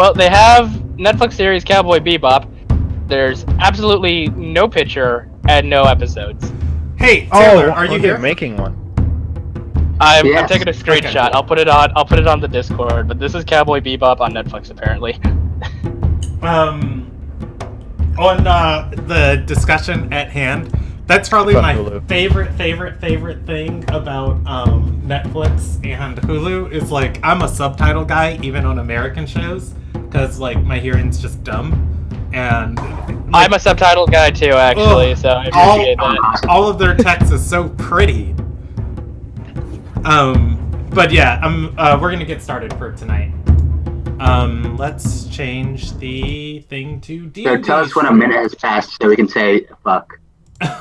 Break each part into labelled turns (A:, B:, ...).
A: Well, they have Netflix series Cowboy Bebop. There's absolutely no picture and no episodes.
B: Hey, Taylor, are you here?
C: Making one.
A: I'm
D: Yes.
A: taking a screenshot.
B: Okay.
A: I'll put it on the Discord. But this is Cowboy Bebop on Netflix, apparently.
B: On the discussion at hand, that's probably my
C: Hulu.
B: favorite thing about Netflix and Hulu is like I'm a subtitle guy even on American shows because like my hearing's just dumb and
A: I'm a subtitle guy too, actually, so I appreciate that.
B: all of their text is so pretty. But yeah, we're gonna get started for tonight. Let's change the thing to D.
D: So tell us when a minute has passed so we can say fuck.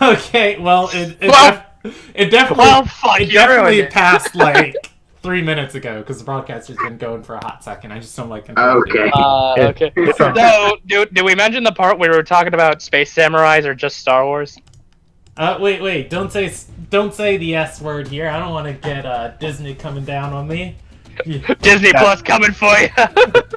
B: Okay, well, it
A: Well, fuck, you
B: definitely
A: ruined it.
B: passed like 3 minutes ago because the broadcast has been going for a hot second. I just don't like interrupting.
D: Okay.
A: Okay. So, do we mention the part where we were talking about Space Samurais or just Star Wars?
B: Wait! Don't say the S word here. I don't want to get Disney coming down on me.
A: Disney Plus coming for you.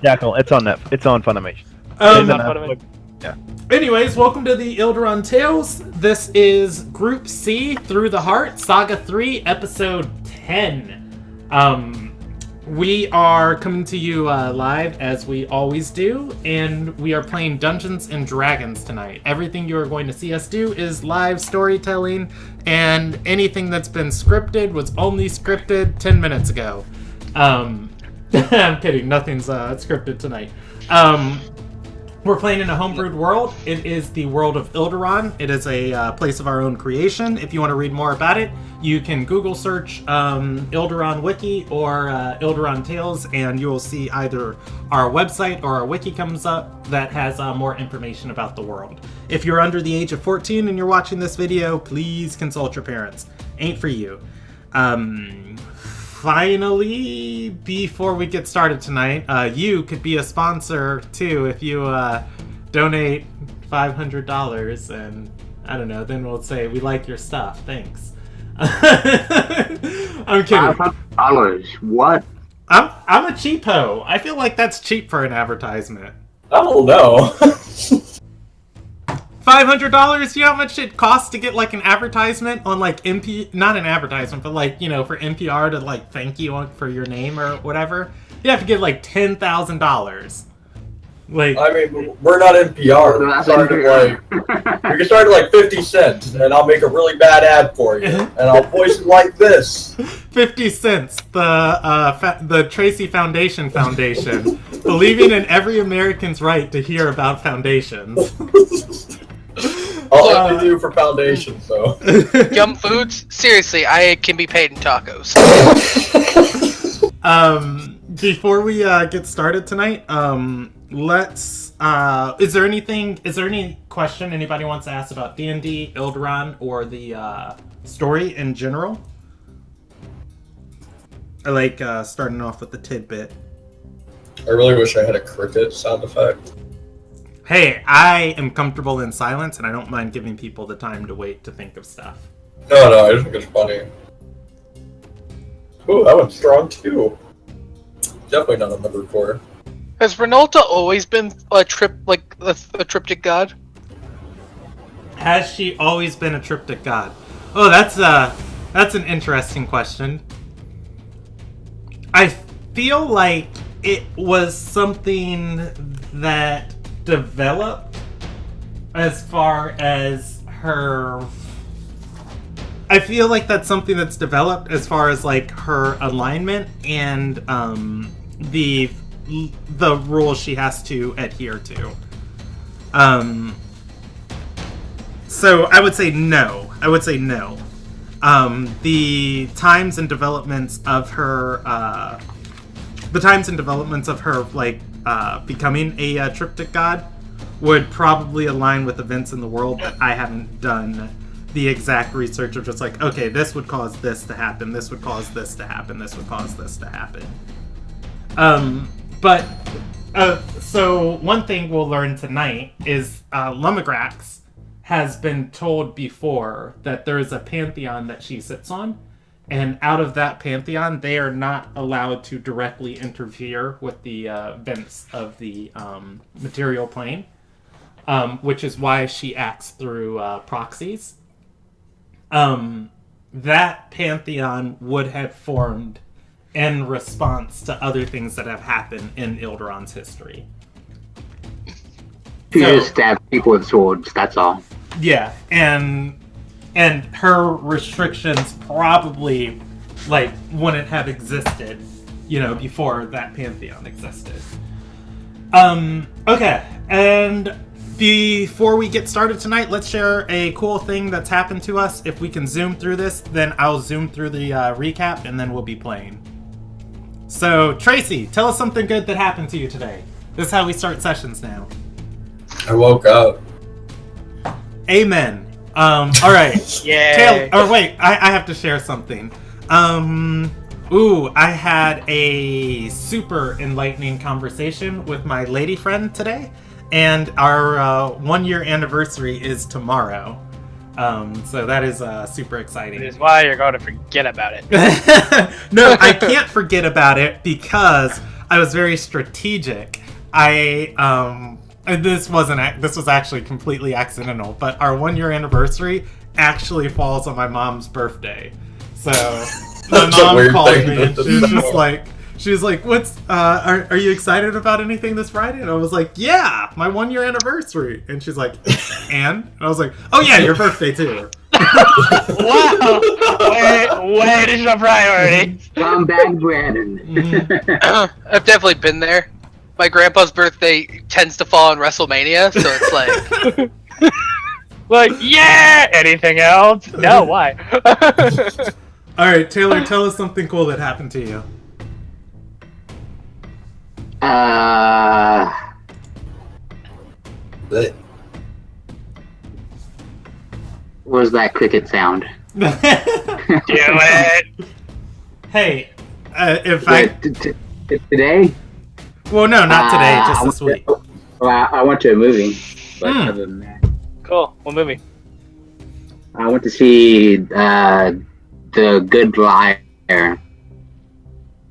C: Jackal, it's on It's on Funimation.
A: It's on Funimation.
C: Yeah.
B: Anyways, welcome to the Ilderon Tales. This is Group C, Through the Heart, Saga 3, Episode 10. We are coming to you live, as we always do, and we are playing Dungeons & Dragons tonight. Everything you are going to see us do is live storytelling, and anything that's been scripted was only scripted 10 minutes ago. I'm kidding, nothing's scripted tonight. We're playing in a homebrewed world. It is the world of Ilderon. It is a place of our own creation. If you want to read more about it, you can Google search Ilderon Wiki or Ilderon Tales, and you will see either our website or our wiki comes up that has more information about the world. If you're under the age of 14 and you're watching this video, please consult your parents. Ain't for you. Finally, before we get started tonight, you could be a sponsor too if you donate $500, and I don't know, then we'll say we like your stuff. Thanks. I'm kidding.
D: $500. What?
B: I'm a cheapo. I feel like that's cheap for an advertisement.
E: I don't know.
B: $500? You know how much it costs to get like an advertisement on like not an advertisement, but like, you know, for NPR to like thank you for your name or whatever? You have to get like $10,000. Like,
E: I mean, we're not NPR. We can start at like 50 cents, and I'll make a really bad ad for you, and I'll voice it like this.
B: 50 cents, the Tracy Foundation, believing in every American's right to hear about foundations.
E: I'll only do for foundations, though.
F: Yum Foods? Seriously, I can be paid in tacos.
B: Before we get started tonight, let's is there any question anybody wants to ask about D&D, Ilderon, or the story in general? I like starting off with the tidbit.
E: I really wish I had a cricket sound effect.
B: Hey, I am comfortable in silence, and I don't mind giving people the time to wait to think of stuff.
E: No, I just think it's funny. Ooh, that one's strong too. Definitely not a number 4.
F: Has Renalta always been a triptych god?
B: Has she always been a triptych god? Oh, that's an interesting question. I feel like it was something that developed as far as her... I feel like that's something that's developed as far as like her alignment and the rules she has to adhere to. So I would say no. The times and developments of her, like becoming a triptych god would probably align with events in the world that I haven't done the exact research of just like, okay, this would cause this to happen, this would cause this to happen, this would cause this to happen. So one thing we'll learn tonight is Lumigrax has been told before that there is a pantheon that she sits on, And out of that pantheon, they are not allowed to directly interfere with the events of the material plane, which is why she acts through proxies. That pantheon would have formed in response to other things that have happened in Ilderon's history.
D: She just stabs people with swords, that's all.
B: Yeah, and her restrictions probably wouldn't have existed, before that pantheon existed. Okay, and before we get started tonight, let's share a cool thing that's happened to us. If we can zoom through this, then I'll zoom through the recap, and then we'll be playing. So, Tracy, tell us something good that happened to you today. This is how we start sessions now.
E: I woke up.
B: Amen. All right.
A: Yay.
B: Wait, I have to share something. I had a super enlightening conversation with my lady friend today, and our 1-year anniversary is tomorrow. So that is super exciting.
A: Which is why you're going to forget about it.
B: No, I can't forget about it because I was very strategic. This was actually completely accidental, but our 1-year anniversary actually falls on my mom's birthday. So my mom called me and she was like, "What's are you excited about anything this Friday?" And I was like, "Yeah, my 1-year anniversary." And she's like, "And?" I was like, "Oh yeah, your birthday too."
A: Wow! Where is your priority?
D: Come back, Brandon.
F: I've definitely been there. My grandpa's birthday tends to fall on WrestleMania, so it's like...
A: yeah! Anything else? No, why?
B: Alright, Taylor, tell us something cool that happened to you.
D: What was that cricket sound?
A: Do it!
B: Hey,
D: Today?
B: Well, no, not today, just this week.
D: Well, I went to a movie, but other than that,
A: Cool. What movie?
D: I went to see The Good Liar,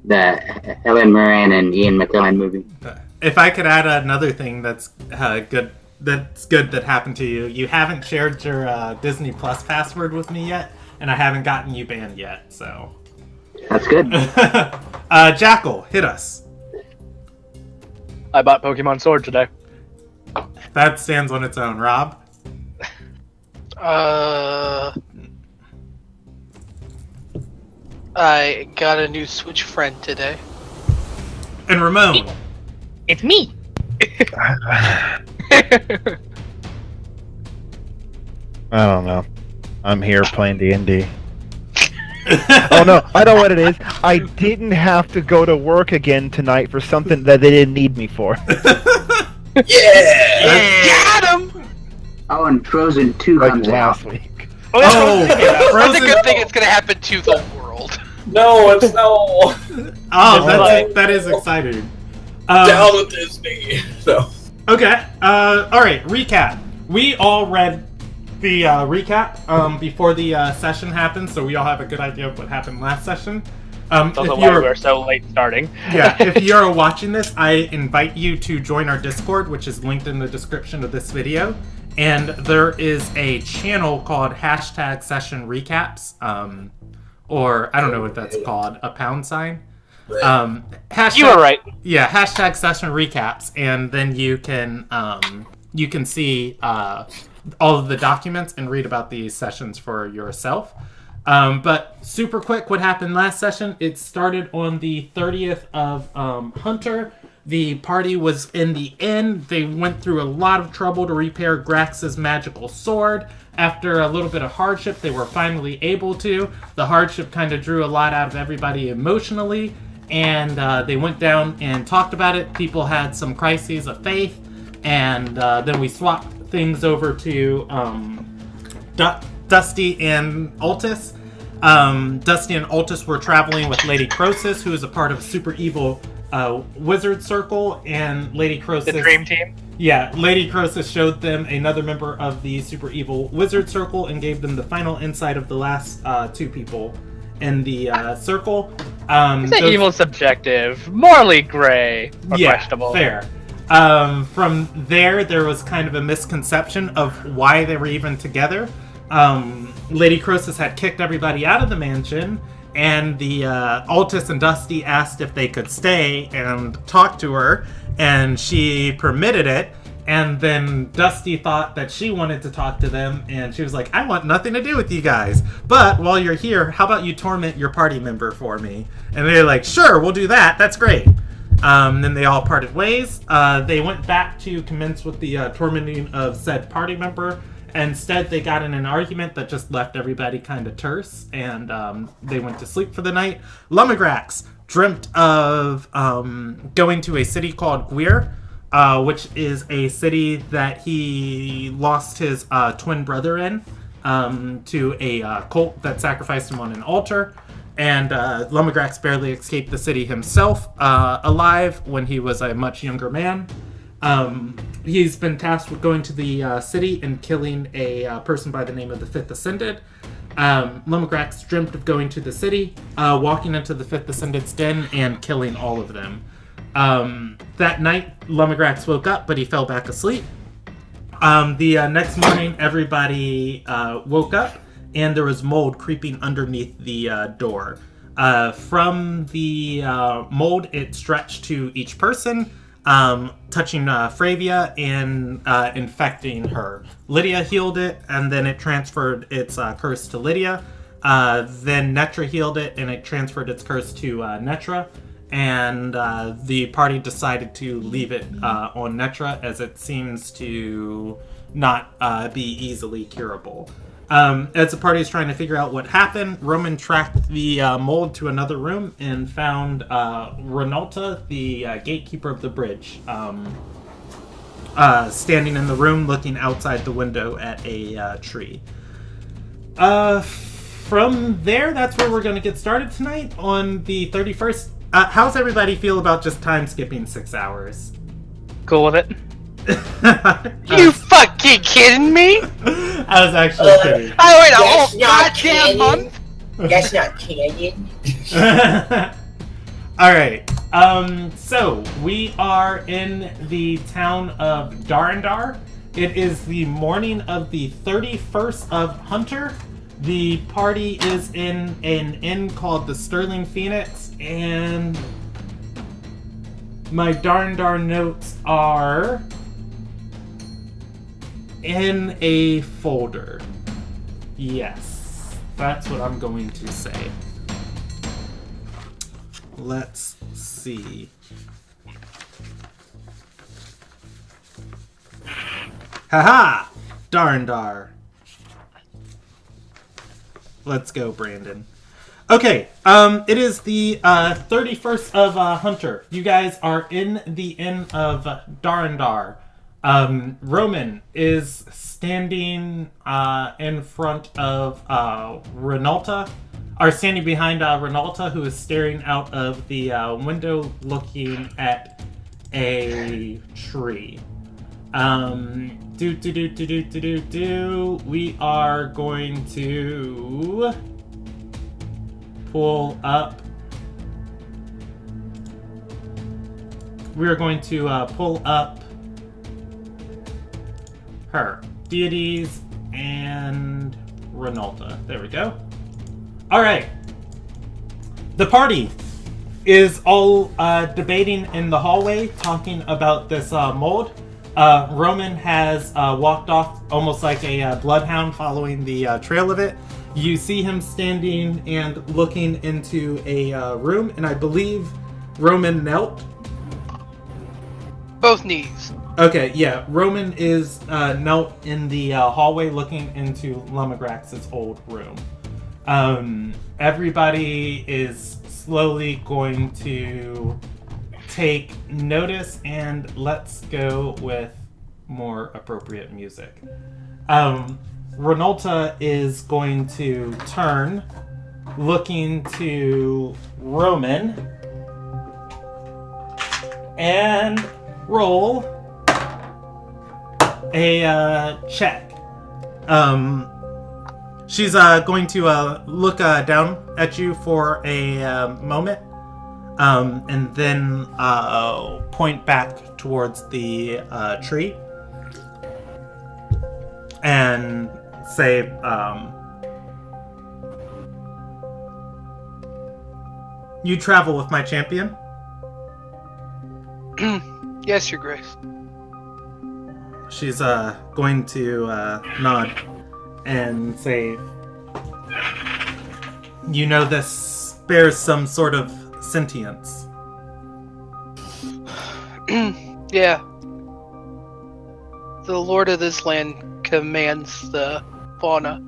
D: the Helen Mirren and Ian McKellen movie.
B: If I could add another thing that's good that happened to you, you haven't shared your Disney Plus password with me yet, and I haven't gotten you banned yet, so...
D: That's good.
B: Jackal, hit us.
A: I bought Pokemon Sword today.
B: That stands on its own. Rob?
F: I got a new Switch friend today.
B: And Ramon?
A: It's me!
C: I don't know. I'm here playing D&D. Oh no, I know what it is. I didn't have to go to work again tonight for something that they didn't need me for.
E: Yeah!
F: Got him!
D: Oh, and Frozen 2
C: Like
D: comes
C: last
D: out.
C: week.
F: That's a good thing it's gonna happen to the world.
E: No, it's no.
B: Oh, that is exciting.
E: Down with Disney. So.
B: Okay, alright, recap. We all read the recap before the session happened, so we all have a good idea of what happened last session.
A: That's also why we're so late starting.
B: Yeah, if you're watching this, I invite you to join our Discord, which is linked in the description of this video. And there is a channel called #Session Recaps, or I don't know what that's called, a £.
A: You were right.
B: Yeah, #Session Recaps, and then you can see all of the documents and read about these sessions for yourself. But super quick, what happened last session? It started on the 30th of Hunter. The party was in the inn. They went through a lot of trouble to repair Grax's magical sword. After a little bit of hardship, they were finally able to. The hardship kind of drew a lot out of everybody emotionally, and they went down and talked about it. People had some crises of faith, and then we swapped things over to Dusty and Altus. Dusty and Altus were traveling with Lady Croesus, who is a part of a super evil wizard circle, and Lady Croesus...
A: The Dream Team?
B: Yeah, Lady Croesus showed them another member of the super evil wizard circle and gave them the final insight of the last two people. in the circle.
A: Is that evil subjective? Morally gray or questionable?
B: Fair. From there was kind of a misconception of why they were even together. Lady Croesus had kicked everybody out of the mansion, and the Altus and Dusty asked if they could stay and talk to her, and she permitted it. And then Dusty thought that she wanted to talk to them, and she was like, I want nothing to do with you guys. But while you're here, how about you torment your party member for me? And they're like, sure, we'll do that. That's great. Then they all parted ways. They went back to commence with the tormenting of said party member. Instead, they got in an argument that just left everybody kind of terse, and they went to sleep for the night. Lumigrax dreamt of going to a city called Gwir, which is a city that he lost his twin brother in to a cult that sacrificed him on an altar. And Lumigrax barely escaped the city himself alive when he was a much younger man. He's been tasked with going to the city and killing a person by the name of the Fifth Ascended. Lumigrax dreamt of going to the city, walking into the Fifth Ascended's den, and killing all of them. That night, Lumigrax woke up, but he fell back asleep. The next morning, everybody woke up, and there was mold creeping underneath the door. From the mold, it stretched to each person, touching Fravia and infecting her. Lydia healed it, and then it transferred its curse to Lydia. Then Netra healed it, and it transferred its curse to Netra. And the party decided to leave it on Netra, as it seems to not be easily curable. As the party is trying to figure out what happened, Roman tracked the mold to another room and found Renalta, the gatekeeper of the bridge, standing in the room looking outside the window at a tree. From there, that's where we're going to get started tonight on the 31st. How's everybody feel about just time skipping 6 hours?
A: Cool with it?
F: You fucking kidding me?
B: I was actually kidding.
F: I wait a
G: That's
F: whole
G: not
F: goddamn
G: canon.
F: month?
G: That's not canon.
B: Alright, so we are in the town of Darandar. It is the morning of the 31st of Hunter. The party is in an inn called the Sterling Phoenix, and my Darandar notes are in a folder. Yes, that's what I'm going to say. Let's see. Haha! Darndar. Let's go, Brandon. Okay, it is the 31st of Hunter. You guys are in the inn of Darandar. Roman is standing in front of Renalta, or standing behind Renalta, who is staring out of the window looking at a tree. We are going to pull up. We're going to pull up her deities and Renalta. There we go. All right. The party is all debating in the hallway, talking about this mold. Roman has walked off almost like a bloodhound following the trail of it. You see him standing and looking into a room, and I believe Roman knelt.
F: Both knees.
B: Okay, yeah. Roman is knelt in the hallway looking into Lumigrax's old room. Everybody is slowly going to take notice, and let's go with more appropriate music. Renalta is going to turn, looking to Roman, and roll a check. She's going to look down at you for a moment, and then point back towards the tree and say, "You travel with my champion?"
F: Yes, Your Grace.
B: She's going to nod and say, "You know this bears some sort of sentience."
F: Yeah. The lord of this land commands the fauna.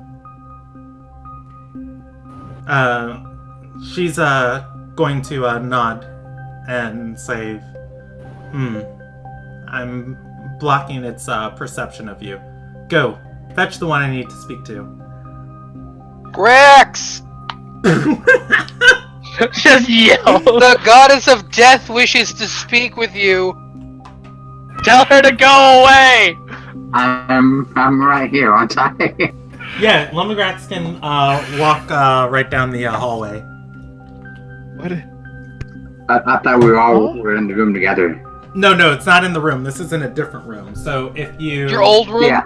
B: She's going to nod and say, I'm blocking its perception of you. Go, fetch the one I need to speak to.
F: Grex!
A: Just yell.
F: The goddess of death wishes to speak with you.
A: Tell her to go away.
D: I'm right here, aren't I?
B: Yeah, Lumigrax can walk right down the hallway.
C: What?
D: I thought we all were in the room together.
B: No, it's not in the room. This is in a different room. So if you...
F: Your old room?
D: Yeah.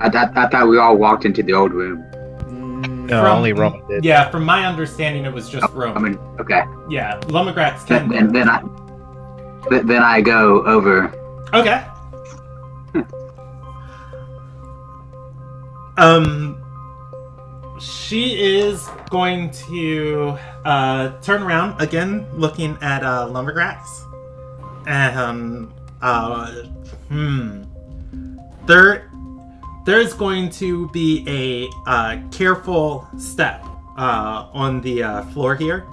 D: I thought we all walked into the old room.
C: No, only Roman did.
B: Yeah, from my understanding, it was just Roman.
D: I mean, okay.
B: Yeah, Lumigrax can.
D: And then I go over.
B: Okay. She is going to turn around again, looking at Lumbergrax, and there's going to be a careful step on the floor here.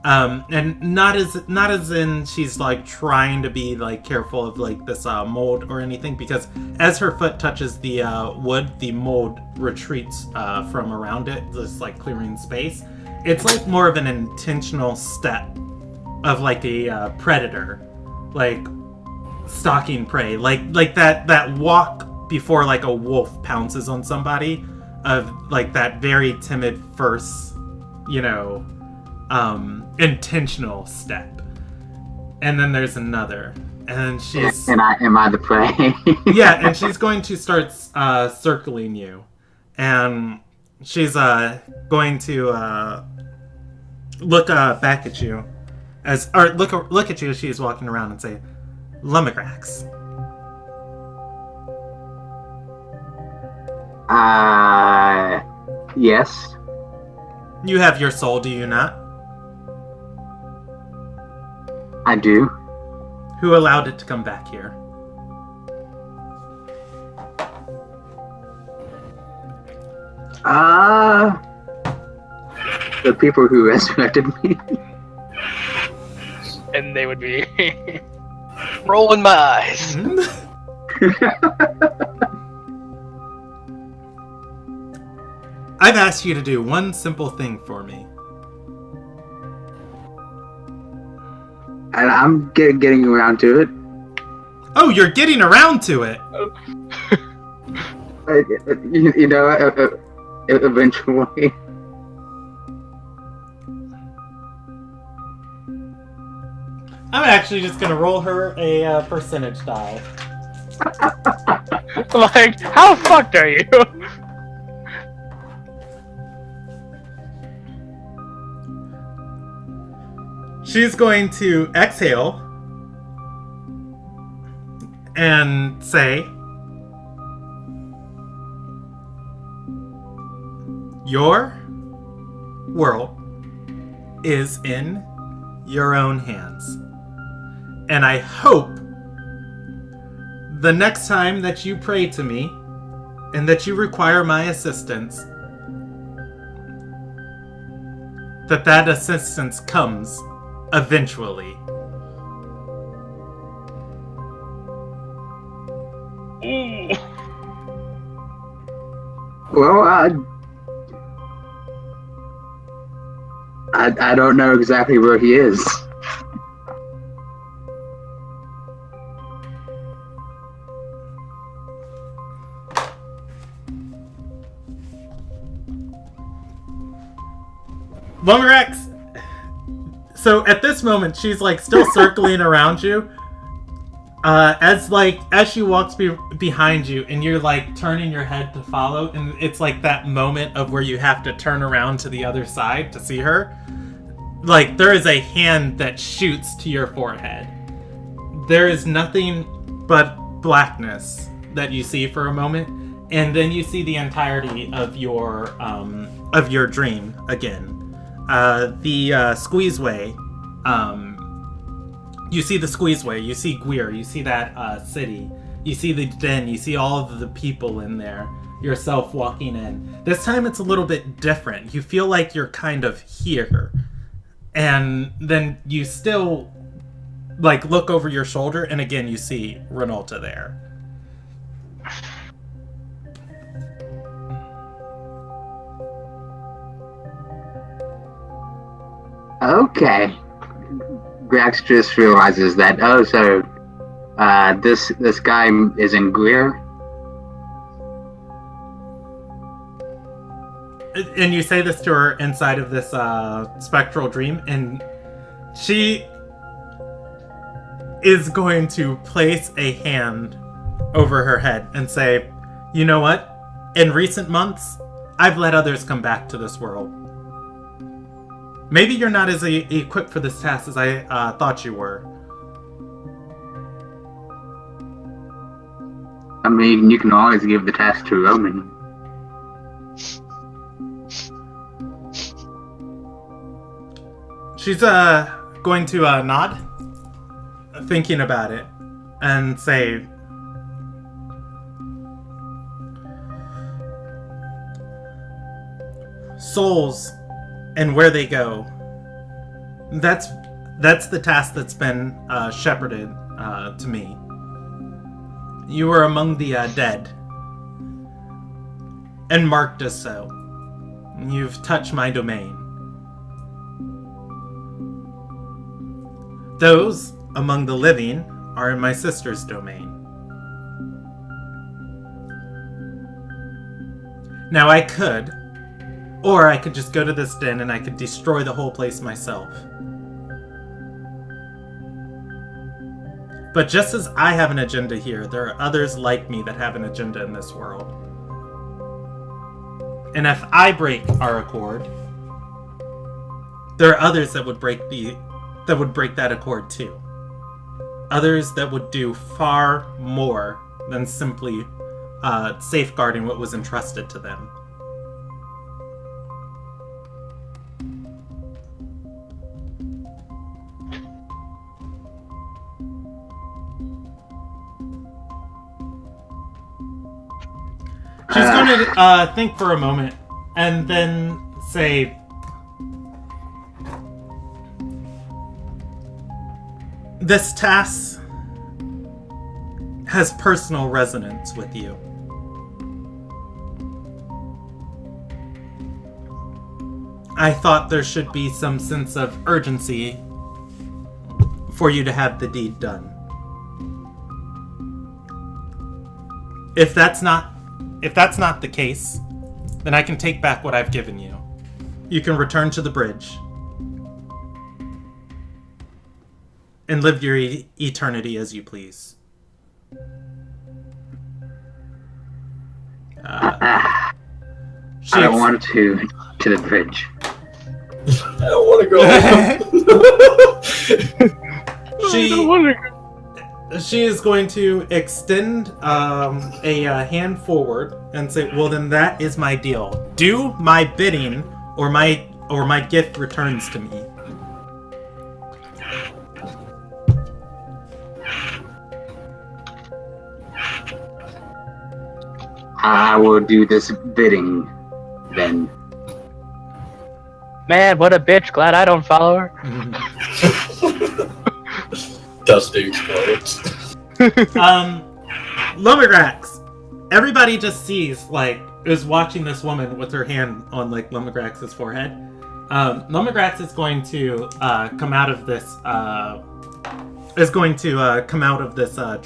B: And not as in she's like trying to be like careful of like this mold or anything, because as her foot touches the wood, the mold retreats from around it, just like clearing space. It's like more of an intentional step of like a predator, like stalking prey, like that walk before like a wolf pounces on somebody, of like that very timid first, intentional step. And then there's another, and she's
D: Am I the prey?
B: yeah, and she's going to start circling you, and she's going to look back at you look at you as she's walking around and say, Lumigrax.
D: Yes.
B: You have your soul, do you not?
D: I do.
B: Who allowed it to come back here?
D: The people who resurrected me.
A: And they would be
F: Rolling my eyes.
B: I've asked you to do one simple thing for me.
D: And I'm getting around to it.
B: Oh, you're getting around to it!
D: Eventually.
B: I'm actually just gonna roll her a percentage die.
A: like, how fucked are you?
B: She's going to exhale and say, your world is in your own hands. And I hope the next time that you pray to me and that you require my assistance, that assistance comes eventually.
A: Ooh.
D: Well, I don't know exactly where he is.
B: Lumerax. So at this moment, she's like still circling around you. As she walks behind you, and you're like turning your head to follow, and it's like that moment of where you have to turn around to the other side to see her. Like there is a hand that shoots to your forehead. There is nothing but blackness that you see for a moment, and then you see the entirety of your dream again. The squeezeway. You see the squeezeway, you see Gwir, you see that city, you see the den, you see all of the people in there, yourself walking in. This time it's a little bit different. You feel like you're kind of here. And then you still like look over your shoulder, and again you see Renolta there.
D: Okay. Grax just realizes that, this guy is in Greer.
B: And you say this to her inside of this spectral dream, and she is going to place a hand over her head and say, you know what? In recent months, I've let others come back to this world. Maybe you're not as equipped for this task as I thought you were.
D: I mean, you can always give the task to Roman.
B: She's going to nod, thinking about it, and say, souls and where they go. That's the task that's been shepherded to me. You were among the dead, and marked as so. You've touched my domain. Those among the living are in my sister's domain. Now I could, or I could just go to this den and I could destroy the whole place myself. But just as I have an agenda here, there are others like me that have an agenda in this world. And if I break our accord, there are others that would break that accord too. Others that would do far more than simply safeguarding what was entrusted to them. She's going to think for a moment and then say, this task has personal resonance with you. I thought there should be some sense of urgency for you to have the deed done. If that's not the case, then I can take back what I've given you. You can return to the bridge and live your eternity as you please.
D: I don't want to the bridge.
E: I don't want to go.
B: She is going to extend a hand forward and say, well, then that is my deal. Do my bidding, or my gift returns to me.
D: I will do this bidding, then.
A: Man, what a bitch. Glad I don't follow her.
E: Dusty explodes.
B: Lumigrax. Everybody just sees, is watching this woman with her hand on, Lumigrax's forehead. Lumigrax is going to come out of this,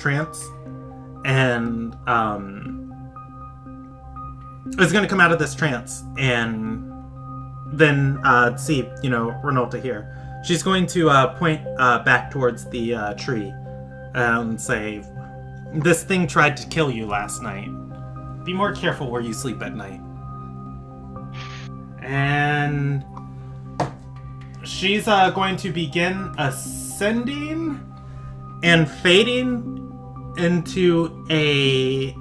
B: trance, and, is going to come out of this trance and then see, Renolta here. She's going to point back towards the tree and say, "This thing tried to kill you last night. Be more careful where you sleep at night." And she's going to begin ascending and fading into a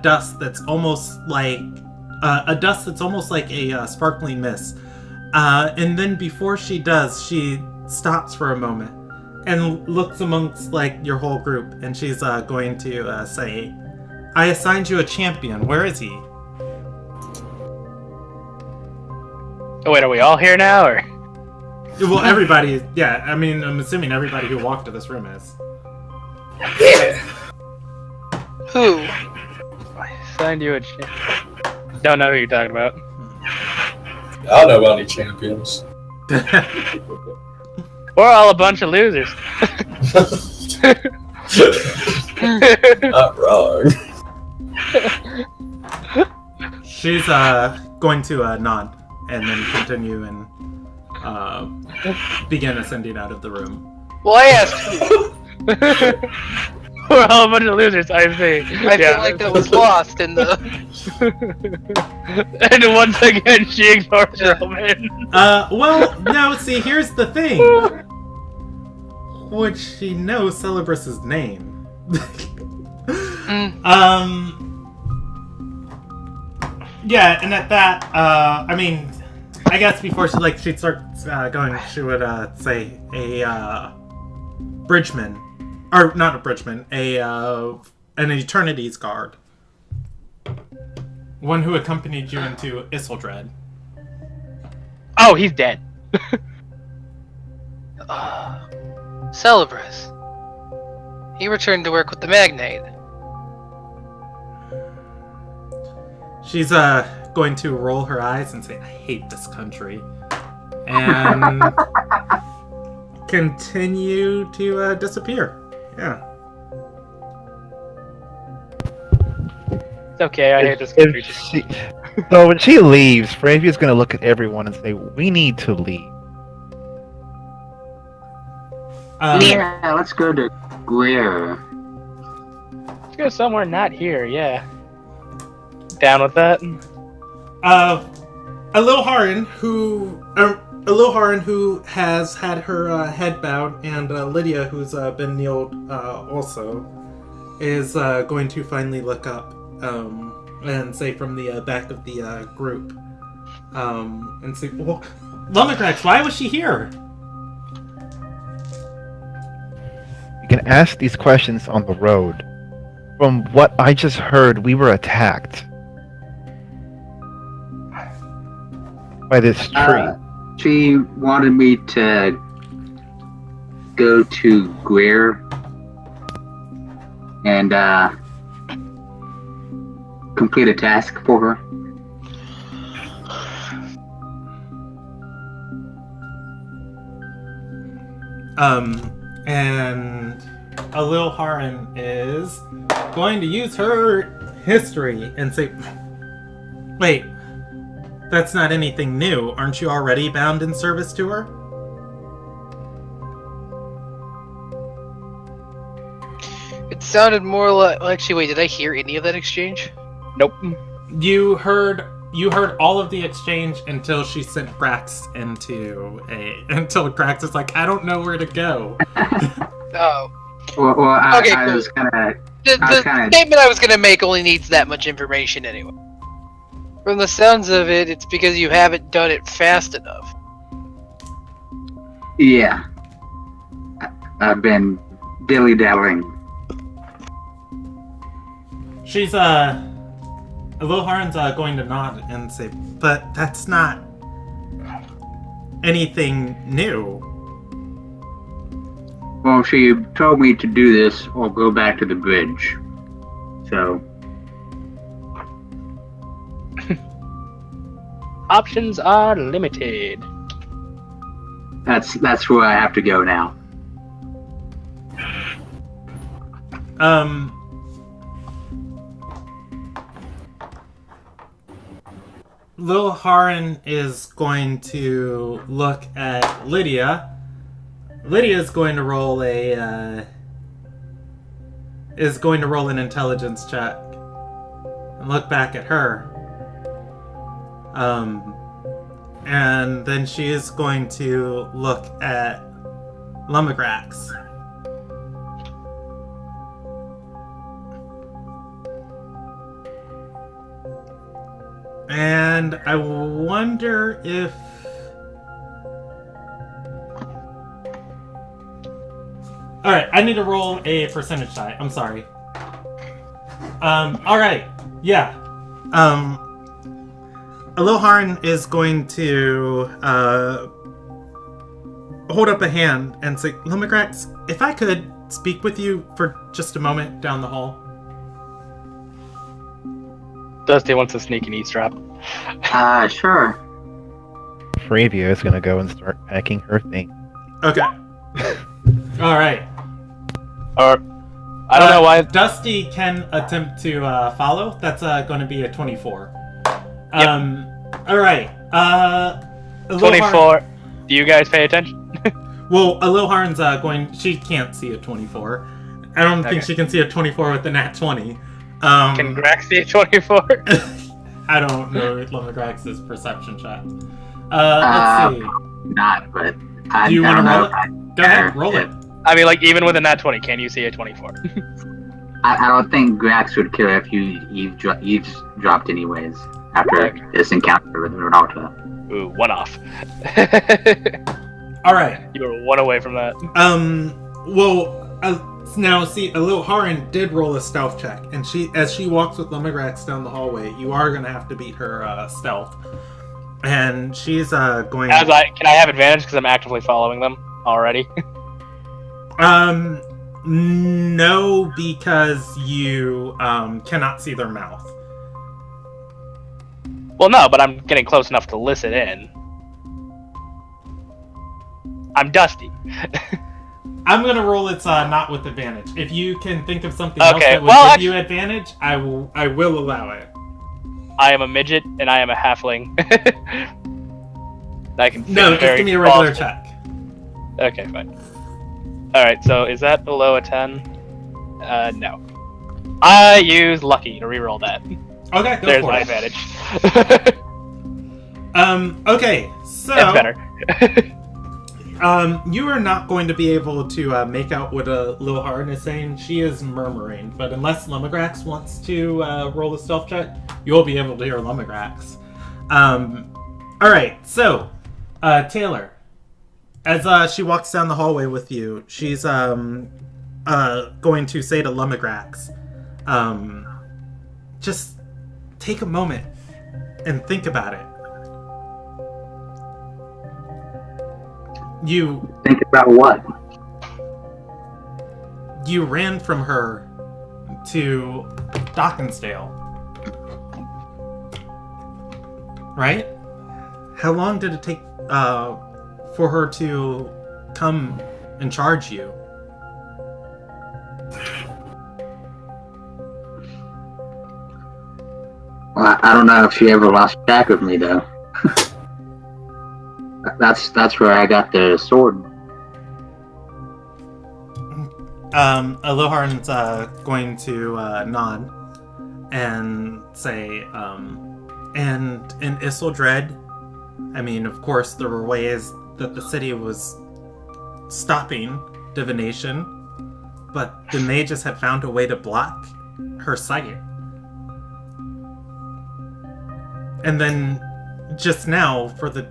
B: dust that's almost like a sparkling mist. And then before she does, she stops for a moment and looks amongst your whole group, and she's going to say, "I assigned you a champion. Where is he?"
A: Oh wait, are we all here now, or?
B: Well, everybody. Yeah, I mean, I'm assuming everybody who walked to this room is.
F: Who?
A: I assigned you a Don't know who you're talking about.
E: I don't know about any champions.
A: We're all a bunch of losers.
E: Not wrong.
B: She's going to nod and then continue and begin ascending out of the room.
F: Well, I asked who.
A: We're all a bunch of losers, I see.
F: I feel like that was lost in the...
A: And once again, she ignores Roman.
B: Well, no, see, here's the thing. Would she know Celebrus's name? Yeah, and at that, I mean, I guess before she'd start going, she would say a bridgeman, or not a bridgeman, an Eternity's Guard, one who accompanied you into Isildrad.
A: Oh, he's dead.
F: Celebrus. He returned to work with the Magnate.
B: She's going to roll her eyes and say, "I hate this country," and continue to disappear. Yeah.
A: It's okay, I hate this country too.
C: So when she leaves, Fravia's going to look at everyone and say, "We need to leave."
D: Yeah, let's go to Greer.
A: Let's go somewhere not here, yeah. Down with that?
B: Ilderon, who has had her head bowed, and Lydia, who's been kneeled also, is going to finally look up and say from the back of the group, and say, "Well, Lumigrax, why was she here?"
C: You can ask these questions on the road. From what I just heard, we were attacked by this tree.
D: She wanted me to go to Greer and complete a task for her.
B: And Ilderon is going to use her history and say, "Wait, that's not anything new. Aren't you already bound in service to her?"
F: It sounded more like... Actually, wait, did I hear any of that exchange?
A: Nope.
B: You heard all of the exchange until she sent Grax until Grax is like, "I don't know where to go."
F: Oh.
D: Well,
F: Okay,
D: I
F: cool.
D: was kinda...
F: The statement I was going to make only needs that much information anyway. From the sounds of it, it's because you haven't done it fast enough.
D: Yeah. I've been dilly-dallying.
B: She's Ilderon's going to nod and say, "But that's not anything new."
D: Well, she told me to do this or go back to the bridge. So,
A: Options are limited.
D: that's where I have to go now.
B: Lil Haran is going to look at Lydia. Lydia is going to roll an intelligence check and look back at her. And then she is going to look at Lumagrax. And I wonder if... Alright, I need to roll a percentage die. I'm sorry. Alright. Yeah. Aloharan is going to hold up a hand and say, Lumagrax, if I could speak with you for just a moment down the hall.
A: Dusty wants to sneak an eavesdrop.
D: Sure.
C: Fravia is gonna go and start packing her thing.
B: Okay. Alright.
A: Or, I don't know why.
B: Dusty can attempt to follow. That's going to be a 24.
A: Yep.
B: Alright.
A: 24. Do you guys pay attention?
B: Well, Aloharan's she can't see a 24. I don't think she can see a 24 with the nat 20.
A: Can Grax see a 24?
B: I don't know Lumagrax's perception check. Let's see.
D: Not, but
B: Do you want to roll it? Go ahead, roll it.
A: I mean, like, even with a nat 20, can you see a 24?
D: I don't think Grax would care if you eavesdropped anyways after this encounter with Ronaldo.
A: Ooh, one off.
B: Alright.
A: You were one away from that.
B: Now, see, Aloharan did roll a stealth check, and as she walks with Lumagrax down the hallway, you are going to have to beat her stealth. And she's going...
A: Can I have advantage because I'm actively following them already?
B: No, because you cannot see their mouth.
A: Well, no, but I'm getting close enough to listen in. I'm Dusty.
B: I'm gonna roll it's not with advantage. If you can think of something else that would give you advantage, I will allow it.
A: I am a midget and I am a halfling. I can
B: just give me a regular check.
A: Okay, fine. Alright, so is that below a 10? No. I use lucky to reroll that.
B: Okay, go
A: There's
B: for
A: my
B: it.
A: advantage.
B: Okay, so...
A: It's better.
B: You are not going to be able to make out what Aloharan is saying. She is murmuring, but unless Lumagrax wants to roll a stealth check, you'll be able to hear Lumagrax. Alright, so, Taylor, as she walks down the hallway with you, she's going to say to Lumagrax, just take a moment and think about it. You
D: think about what?
B: You ran from her to Dockensdale, right? How long did it take for her to come and charge you?
D: Well, I don't know if she ever lost track of me, though. That's where I got the sword.
B: Aloharan's going to nod and say, and in Isildred, I mean, of course, there were ways that the city was stopping divination, but the mages had found a way to block her sight. And then, just now, for the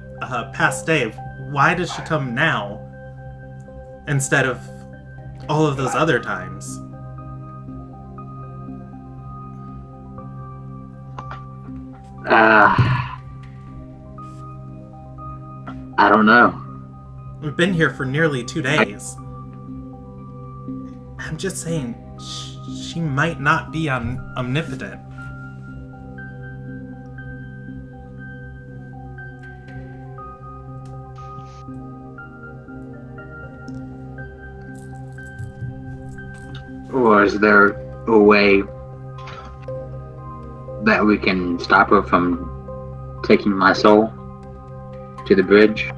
B: past day, why does she come now instead of all of those other times?
D: I don't know.
B: We've been here for nearly 2 days. I'm just saying, she might not be omnipotent.
D: Or is there a way that we can stop her from taking my soul to the bridge.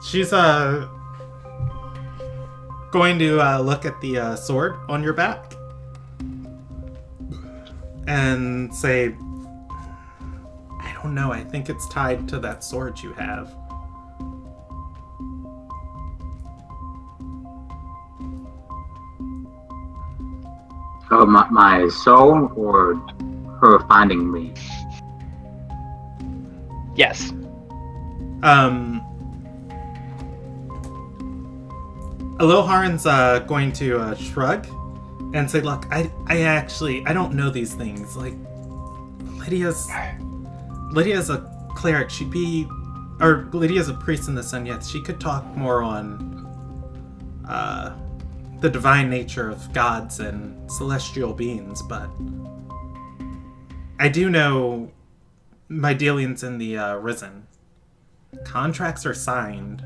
B: She's going to look at the sword on your back and say, I don't know, I think it's tied to that sword you have.
D: Oh, my soul or her finding me?
A: Yes.
B: Aloharn's going to shrug and say, look, I don't know these things. Like, Lydia's a cleric. Lydia's a priest in the sun, yes. She could talk more on the divine nature of gods and celestial beings, but I do know my dealings in the Risen. Contracts are signed,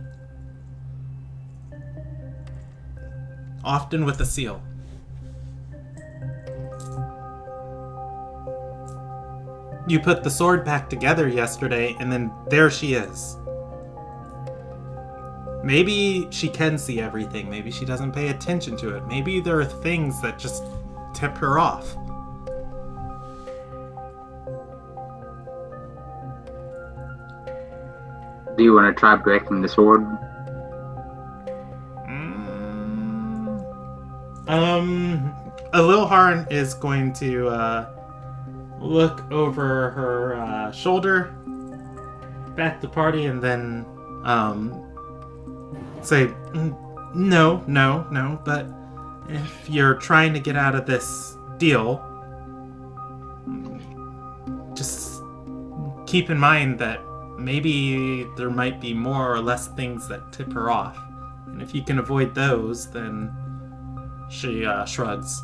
B: often with a seal. You put the sword back together yesterday, and then there she is. Maybe she can see everything. Maybe she doesn't pay attention to it. Maybe there are things that just tip her off.
D: Do you want to try breaking the sword?
B: Ilderon is going to look over her shoulder, back the party, and then say, no, but if you're trying to get out of this deal, just keep in mind that maybe there might be more or less things that tip her off. And if you can avoid those, then she shrugs.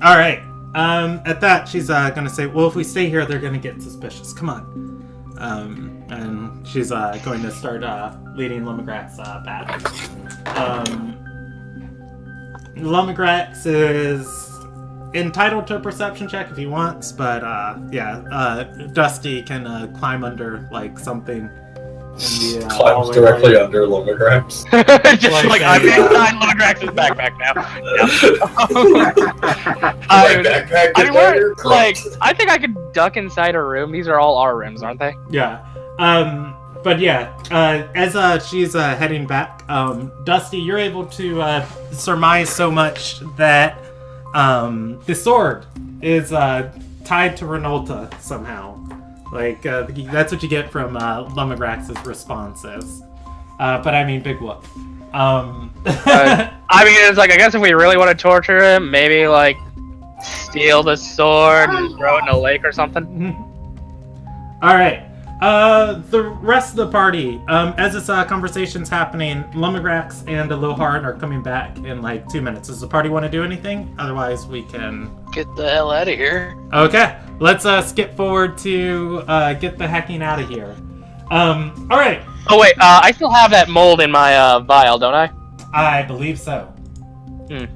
B: All right. At that, she's gonna say, "Well, if we stay here, they're gonna get suspicious. Come on." And she's going to start leading Lumigrax back. Lumigrax is entitled to a perception check if he wants, but Dusty can climb under like something. In the,
E: climbs directly under Lumigrax.
A: Just like I'm inside Lumigrax's backpack now. I think I could duck inside her room. These are all our rooms, aren't they?
B: Yeah. But yeah, as she's heading back, Dusty, you're able to surmise so much that the sword is tied to Renolta somehow. Like, that's what you get from Lumigrax's responses. But I mean, big whoop.
A: I mean, it's like, I guess if we really want to torture him, maybe, like, steal the sword and throw it in a lake or something.
B: Alright. The rest of the party, as this conversation's happening, Lumigrax and Ilderon are coming back in, like, 2 minutes. Does the party want to do anything? Otherwise, we can...
F: Get the hell out of here.
B: Okay. Let's skip forward to get the hecking out of here. Alright.
A: Oh, wait, I still have that mold in my vial, don't I?
B: I believe so.
A: Hmm.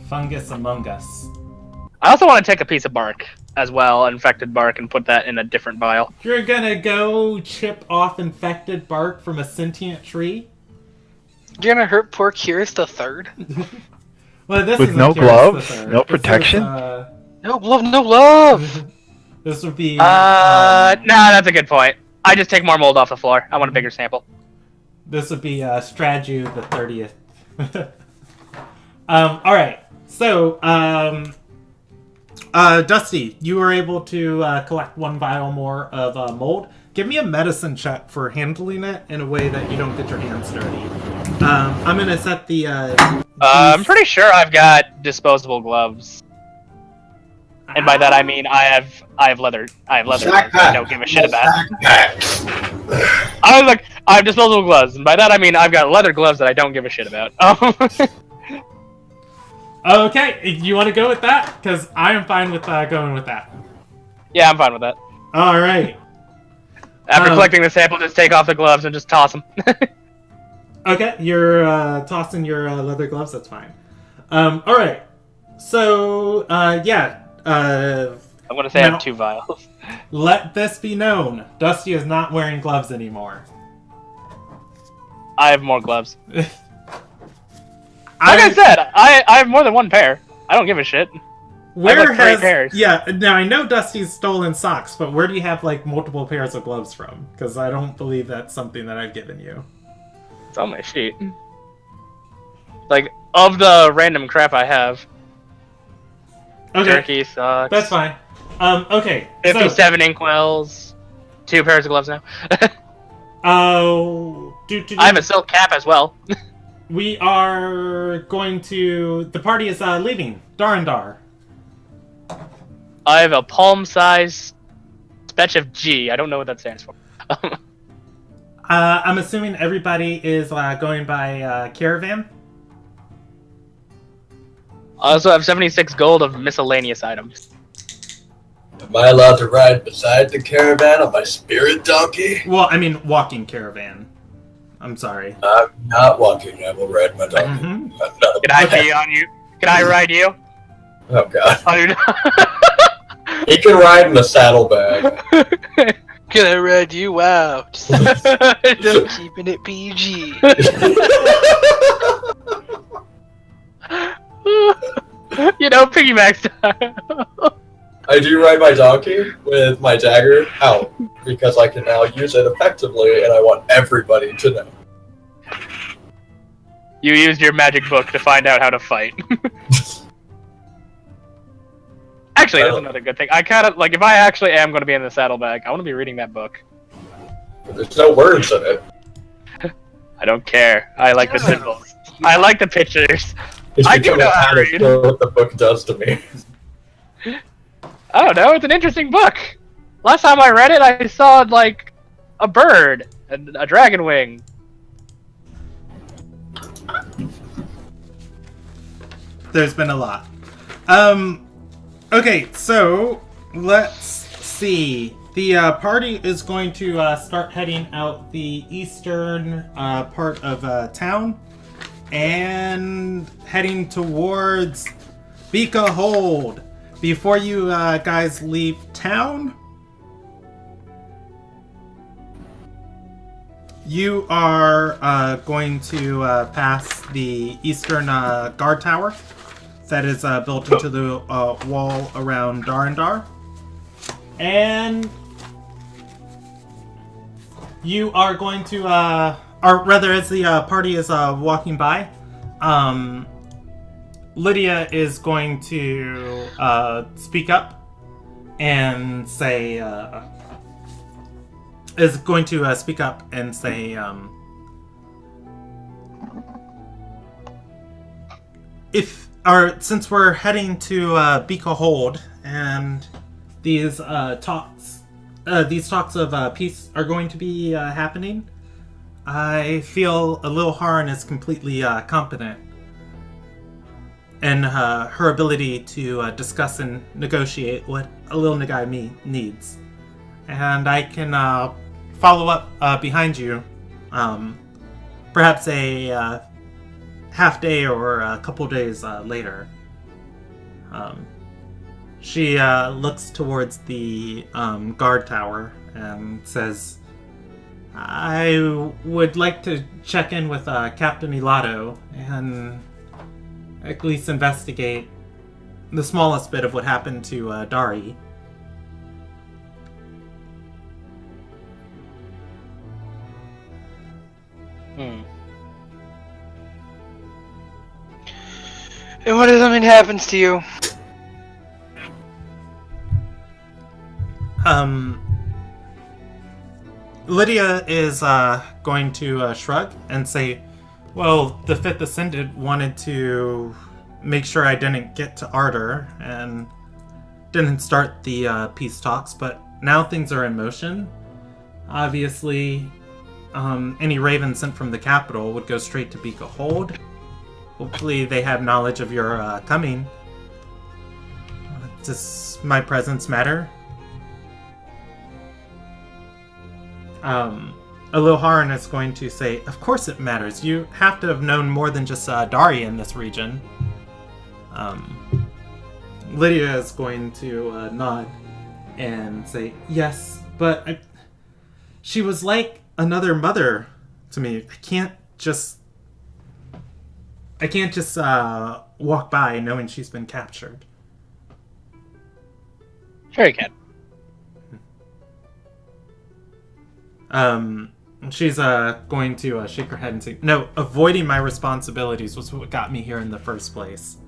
B: Fungus among us.
A: I also want to take a piece of bark as well, infected bark, and put that in a different vial.
B: You're gonna go chip off infected bark from a sentient tree?
F: You're gonna hurt poor Curious the Third?
B: Well, this
C: with no gloves, no protection?
F: No glove, no love!
B: This would be...
A: Nah, that's a good point. I just take more mold off the floor. I want a bigger sample.
B: This would be Stradu the 30th. Alright, so, Dusty, you were able to collect 1 vial more of mold. Give me a medicine check for handling it in a way that you don't get your hands dirty. I'm gonna set the...
A: I'm pretty sure I've got disposable gloves. And by that I mean I have leather gloves I don't give a shit about. I have disposable gloves, and by that I mean I've got leather gloves that I don't give a shit about.
B: Okay, you want to go with that? Because I am fine with going with that.
A: Yeah, I'm fine with that.
B: All right.
A: After collecting the sample, just take off the gloves and just toss them.
B: Okay, you're tossing your leather gloves. That's fine. All right. So, yeah.
A: I'm gonna say I have 2 vials.
B: Let this be known: Dusty is not wearing gloves anymore.
A: I have more gloves. Like I said, I have more than 1 pair. I don't give a shit.
B: Where
A: I have like 3 pairs.
B: Yeah, now I know Dusty's stolen socks, but where do you have like multiple pairs of gloves from? Because I don't believe that's something that I've given you.
A: It's on my sheet. Like, of the random crap I have.
B: Okay.
A: Jerky, socks.
B: That's fine. Okay.
A: 57 inkwells. 2 pairs of gloves now.
B: I
A: have a silk cap as well.
B: We are going to... The party is leaving. Darandar.
A: I have a palm-sized Spetch of G. I don't know what that stands for.
B: I'm assuming everybody is going by caravan?
A: I also have 76 gold of miscellaneous items.
E: Am I allowed to ride beside the caravan on my spirit donkey?
B: Well, I mean walking caravan. I'm sorry.
E: I'm not walking. I will ride my donkey.
B: Mm-hmm.
A: Can I be on you? Can I ride you?
E: Oh, God.
A: Oh, you're
E: He can ride in the saddlebag.
F: Can I ride you? Wow. Just keeping it PG.
A: You know, piggyback style.
E: I do ride my donkey with my dagger out because I can now use it effectively, and I want everybody to know.
A: You used your magic book to find out how to fight. Actually, that's another good thing. I kind of, like, if I actually am going to be in the saddlebag, I want to be reading that book.
E: There's no words in it.
A: I don't care. I like the symbols. I like the pictures.
E: It's
A: I do know how to read.
E: what the book does to me.
A: I don't know, it's an interesting book. Last time I read it, I saw, like, a bird and a dragon wing.
B: There's been a lot. Okay, so let's see. The party is going to start heading out the eastern part of town and heading towards Bika Hold. Before you guys leave town, you are going to pass the eastern guard tower that is built into the wall around Darandar. And you are going to, or rather as the party is walking by, Lydia is going to speak up and say, since we're heading to Bika Hold and these talks of peace are going to be happening, I feel Ilderon is completely competent in her ability to discuss and negotiate what a little Nagai needs. And I can follow up behind you, perhaps a half day or a couple days later. She looks towards the guard tower and says, I would like to check in with Captain Elato and at least investigate the smallest bit of what happened to Dari.
F: And what if something happens to you?
B: Lydia is going to shrug and say, well, the Fifth Ascendant wanted to make sure I didn't get to Ardor, and didn't start the peace talks, but now things are in motion. Obviously, any raven sent from the capital would go straight to Beak of Hold. Hopefully they have knowledge of your coming. Does my presence matter? Ilderon is going to say, of course it matters. You have to have known more than just Daria in this region. Lydia is going to nod and say, yes, but she was like another mother to me. I can't just walk by knowing she's been captured.
A: Sure you can.
B: She's going to shake her head and say, no, avoiding my responsibilities was what got me here in the first place.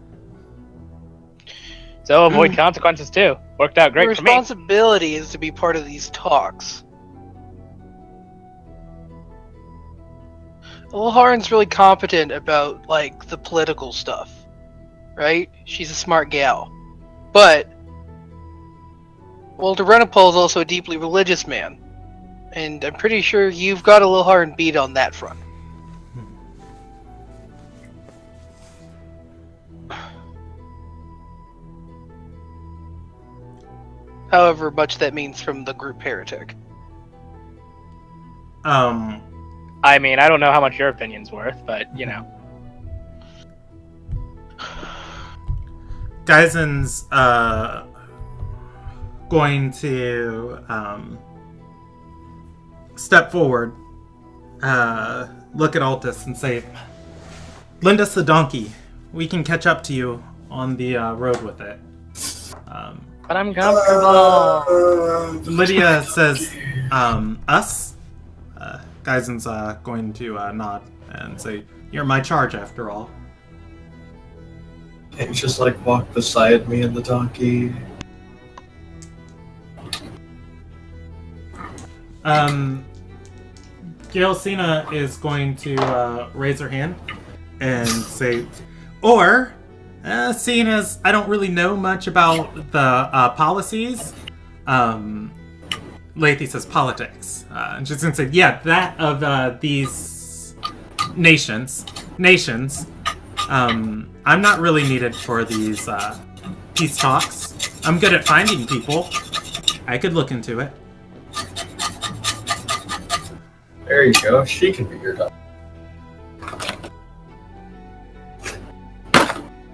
A: So avoid consequences too. Worked out great
F: Your
A: for me.
F: responsibility is to be part of these talks. Ilderon's really competent about, like, the political stuff. Right? She's a smart gal. But Derenopol's also a deeply religious man. And I'm pretty sure you've got Ilderon beat on that front. However much that means from the group heretic.
A: I mean, I don't know how much your opinion's worth, but, you know.
B: Gaizen's going to step forward, look at Altus and say, lend us the donkey. We can catch up to you on the road with it.
A: But I'm comfortable.
B: Lydia says, us? Gaizen's going to nod and say, you're my charge after all.
E: Can't you just like walk beside me in the donkey?
B: Gilcina is going to raise her hand and say, or, seeing as I don't really know much about the policies, Lethe says politics. And she's going to say, yeah, that of these nations. I'm not really needed for these peace talks. I'm good at finding people. I could look into it.
E: There you go. She can be your donkey.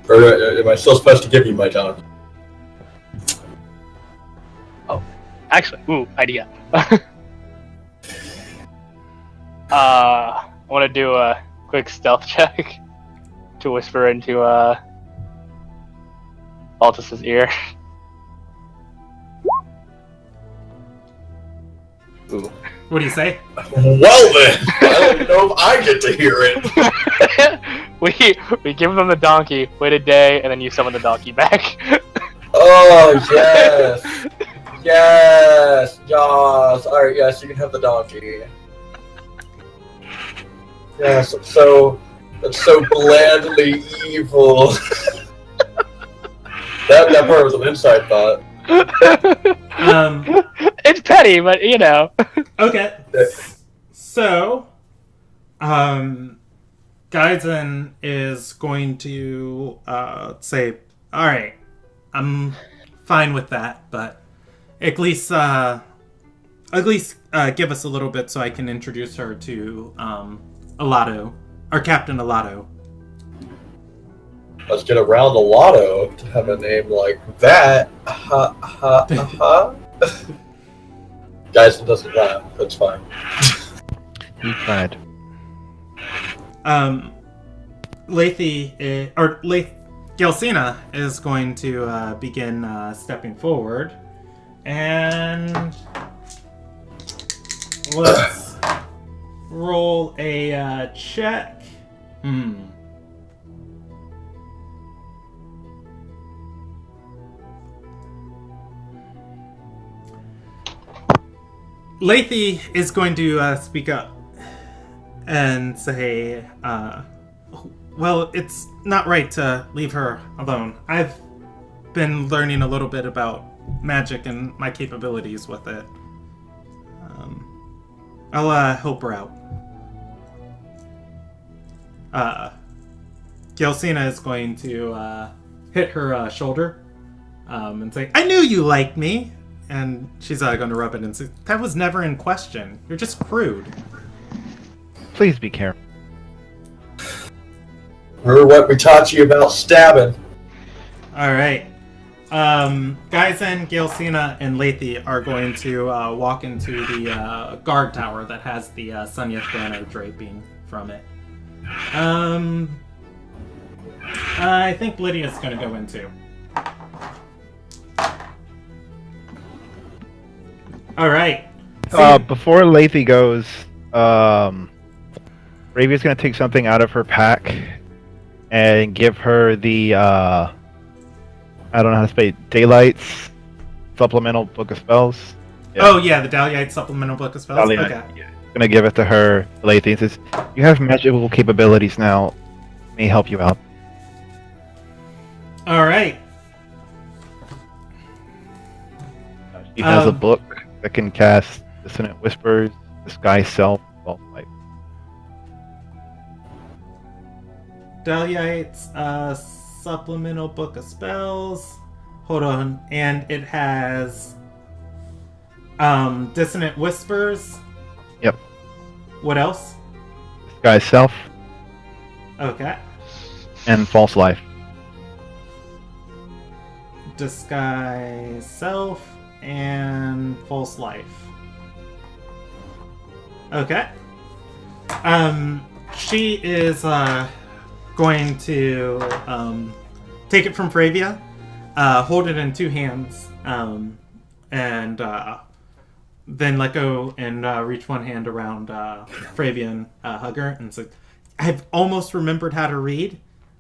E: Or am I still supposed to give you my donkey?
A: Actually, idea. I want to do a quick stealth check to whisper into Altus's ear. Ooh.
B: What do you say?
E: Well then, I don't even know if I get to hear it.
A: we give them the donkey, wait a day, and then you summon the donkey back.
E: Oh yes, yes, Jaws. All right, yes, you can have the donkey. Yes, that's so blandly evil. that part was an inside thought.
A: It's petty, but you know.
B: Okay. So, Gaizen is going to say, all right, I'm fine with that, but at least give us a little bit so I can introduce her to Alato, or Captain Alato.
E: Let's get around the lotto to have a name like that. Ha ha ha. Guys, it doesn't laugh. That's fine.
C: You tried.
B: Gilcina is going to begin stepping forward, and let's roll a check. Lethe is going to speak up and say, well, it's not right to leave her alone. I've been learning a little bit about magic and my capabilities with it. I'll help her out. Gelsina is going to hit her shoulder and say, "I knew you liked me!" And she's going to rub it and say, "That was never in question. You're just crude."
C: Please be careful.
E: Remember what we taught you about stabbing.
B: Alright. Gaizen, Gelsina, and Lethe are going to walk into the guard tower that has the Sunyeth banner draping from it. I think Lydia's going to go in too. Alright.
C: Before Lethe goes, Ravia's going to take something out of her pack and give her the, I don't know how to say it, Daylight's supplemental book of spells.
B: Yeah. Oh yeah, the Dahliite supplemental book of spells?
C: Dahliite,
B: okay.
C: yeah. Going to give it to her, Lethe, and says, "You have magical capabilities now. May help you out."
B: Alright.
C: She has a book that can cast Dissonant Whispers, Disguise Self, False Light.
B: Dahliite's supplemental book of spells. Hold on. And it has Dissonant Whispers.
C: Yep.
B: What else?
C: Disguise Self.
B: Okay.
C: And False Life.
B: Disguise Self and False Life. Okay. She is going to take it from Fravia, hold it in two hands, and then let go and reach one hand around Fravia and hug her and say, "I've almost remembered how to read,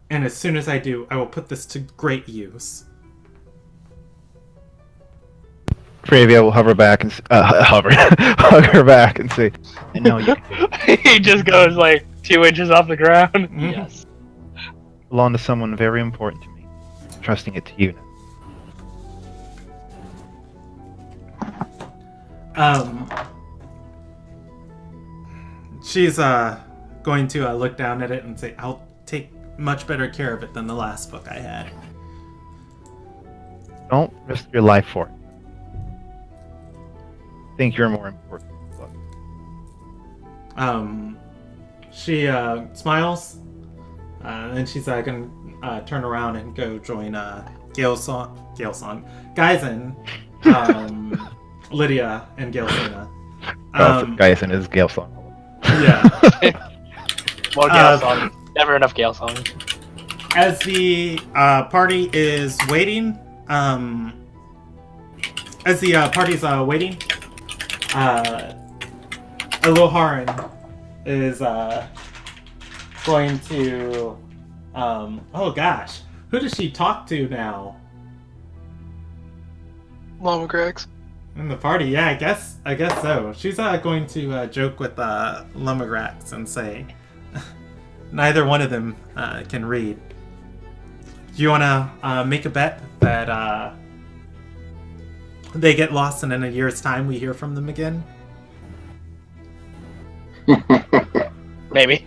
B: and as soon as I do, I will put this to great use."
C: Fravia will hover back and hug her back and say, "I know you can do it."
A: He just goes like 2 inches off the ground.
B: Mm-hmm.
A: Yes.
C: Belong to someone very important to me. Trusting it to you now.
B: She's going to look down at it and say, "I'll take much better care of it than the last book I had."
C: Don't risk your life for it. I think you're more important.
B: She smiles, and she's gonna turn around and go join Gaizen, Lydia, and Gelsina.
C: Gaizen is Gale Song.
B: Yeah.
A: More Gale songs. Never enough Gale songs.
B: As the party is waiting, Ilderon is going to oh gosh, who does she talk to now
F: Llama Gregs.
B: in the party? Yeah, I guess so. She's going to joke with Lumagrax and say neither one of them can read. Do you want to make a bet that they get lost and in a year's time we hear from them again?
A: Maybe.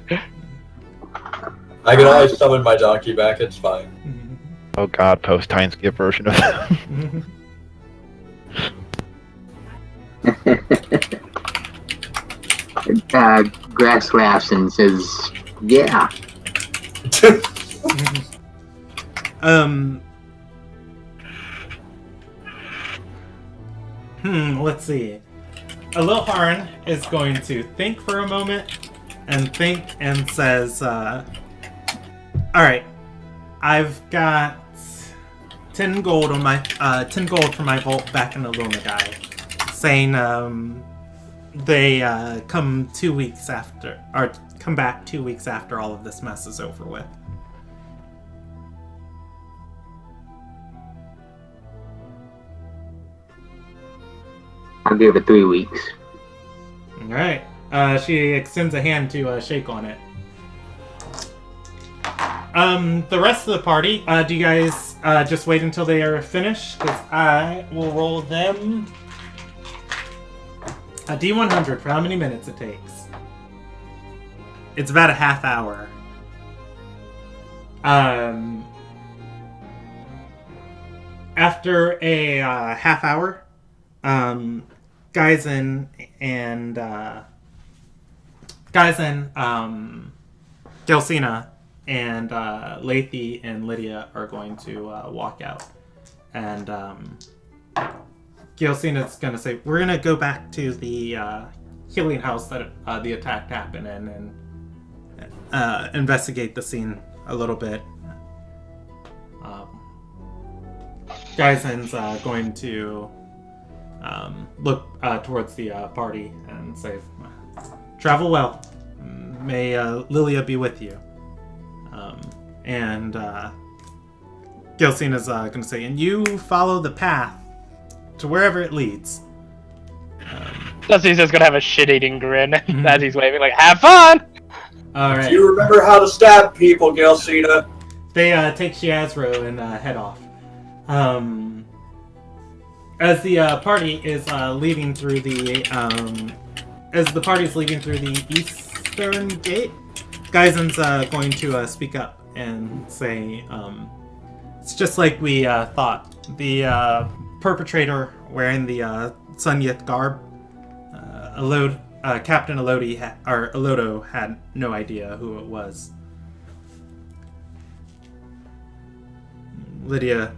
E: I can always summon my donkey back, it's fine.
C: Oh god, post-time skip version of them.
D: Grax laughs and says, "Yeah."
B: Let's see. Ilderon is going to think for a moment and says, "Alright, I've got 10 gold on my 10 gold from my vault back in the Lunagai, saying they come 2 weeks after, or come back 2 weeks after all of this mess is over with."
D: I'll give it 3 weeks.
B: Alright. She extends a hand to shake on it. The rest of the party, do you guys just wait until they are finished, because I will roll them a D100 for how many minutes it takes. It's about a half hour. After a half hour, Gaizen, Gelsina, and Lathy and Lydia are going to walk out. And Gelsina's going to say, we're going to go back to the healing house that the attack happened in and investigate the scene a little bit. Gaizen's going to look towards the party and say, travel well. May Lilia be with you. And Gelsina's going to say, and you follow the path to wherever it leads.
A: Dusty's just gonna have a shit-eating grin as he's waving, like, have fun!
B: Alright.
E: Do you remember how to stab people, Gelsina?
B: They take Shiazro and head off. As the party is leaving through the eastern gate, Gaizen's going to speak up and say, it's just like we thought. The perpetrator wearing the Sunyith garb, Captain Elodo had no idea who it was. Lydia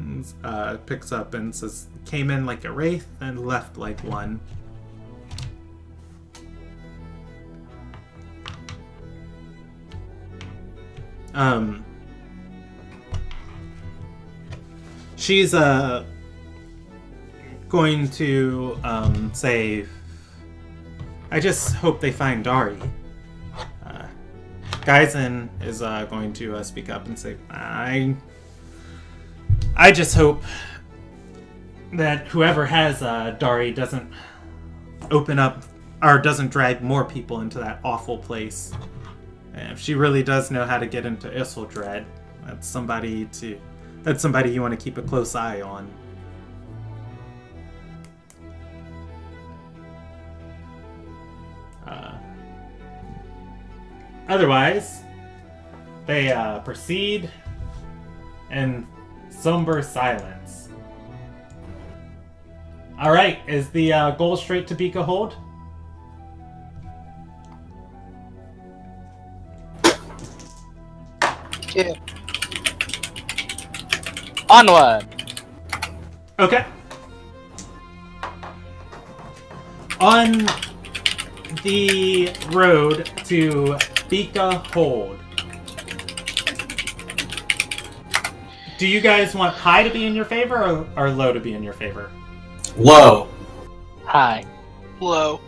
B: picks up and says, came in like a wraith and left like one. She's going to say, I just hope they find Dari. Gaizen is going to speak up and say, I just hope that whoever has Dari doesn't open up or doesn't drag more people into that awful place. And if she really does know how to get into Isildred, that's somebody you want to keep a close eye on. Otherwise, they proceed in somber silence. Alright, is the goal straight to Bika Hold?
F: Yeah.
A: Onward!
B: Okay. On the road to Bika Hold, do you guys want high to be in your favor or low to be in your favor?
E: Low.
A: Hi.
F: Low.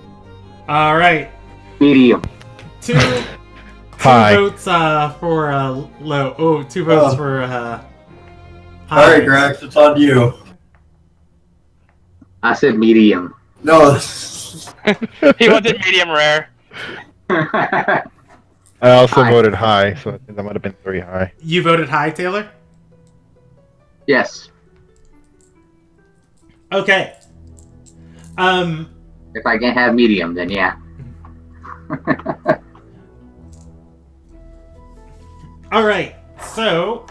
B: Alright.
D: Medium.
B: Two
C: High.
B: votes for low. Oh, two votes for high.
E: Alright, Grax, it's on you.
D: I said medium.
E: No.
A: He wanted medium rare.
C: I also
D: High.
C: voted high, so I think that might have been 3 high.
B: You voted high, Taylor?
D: Yes.
B: Okay.
D: If I can have medium, then yeah.
B: Alright, so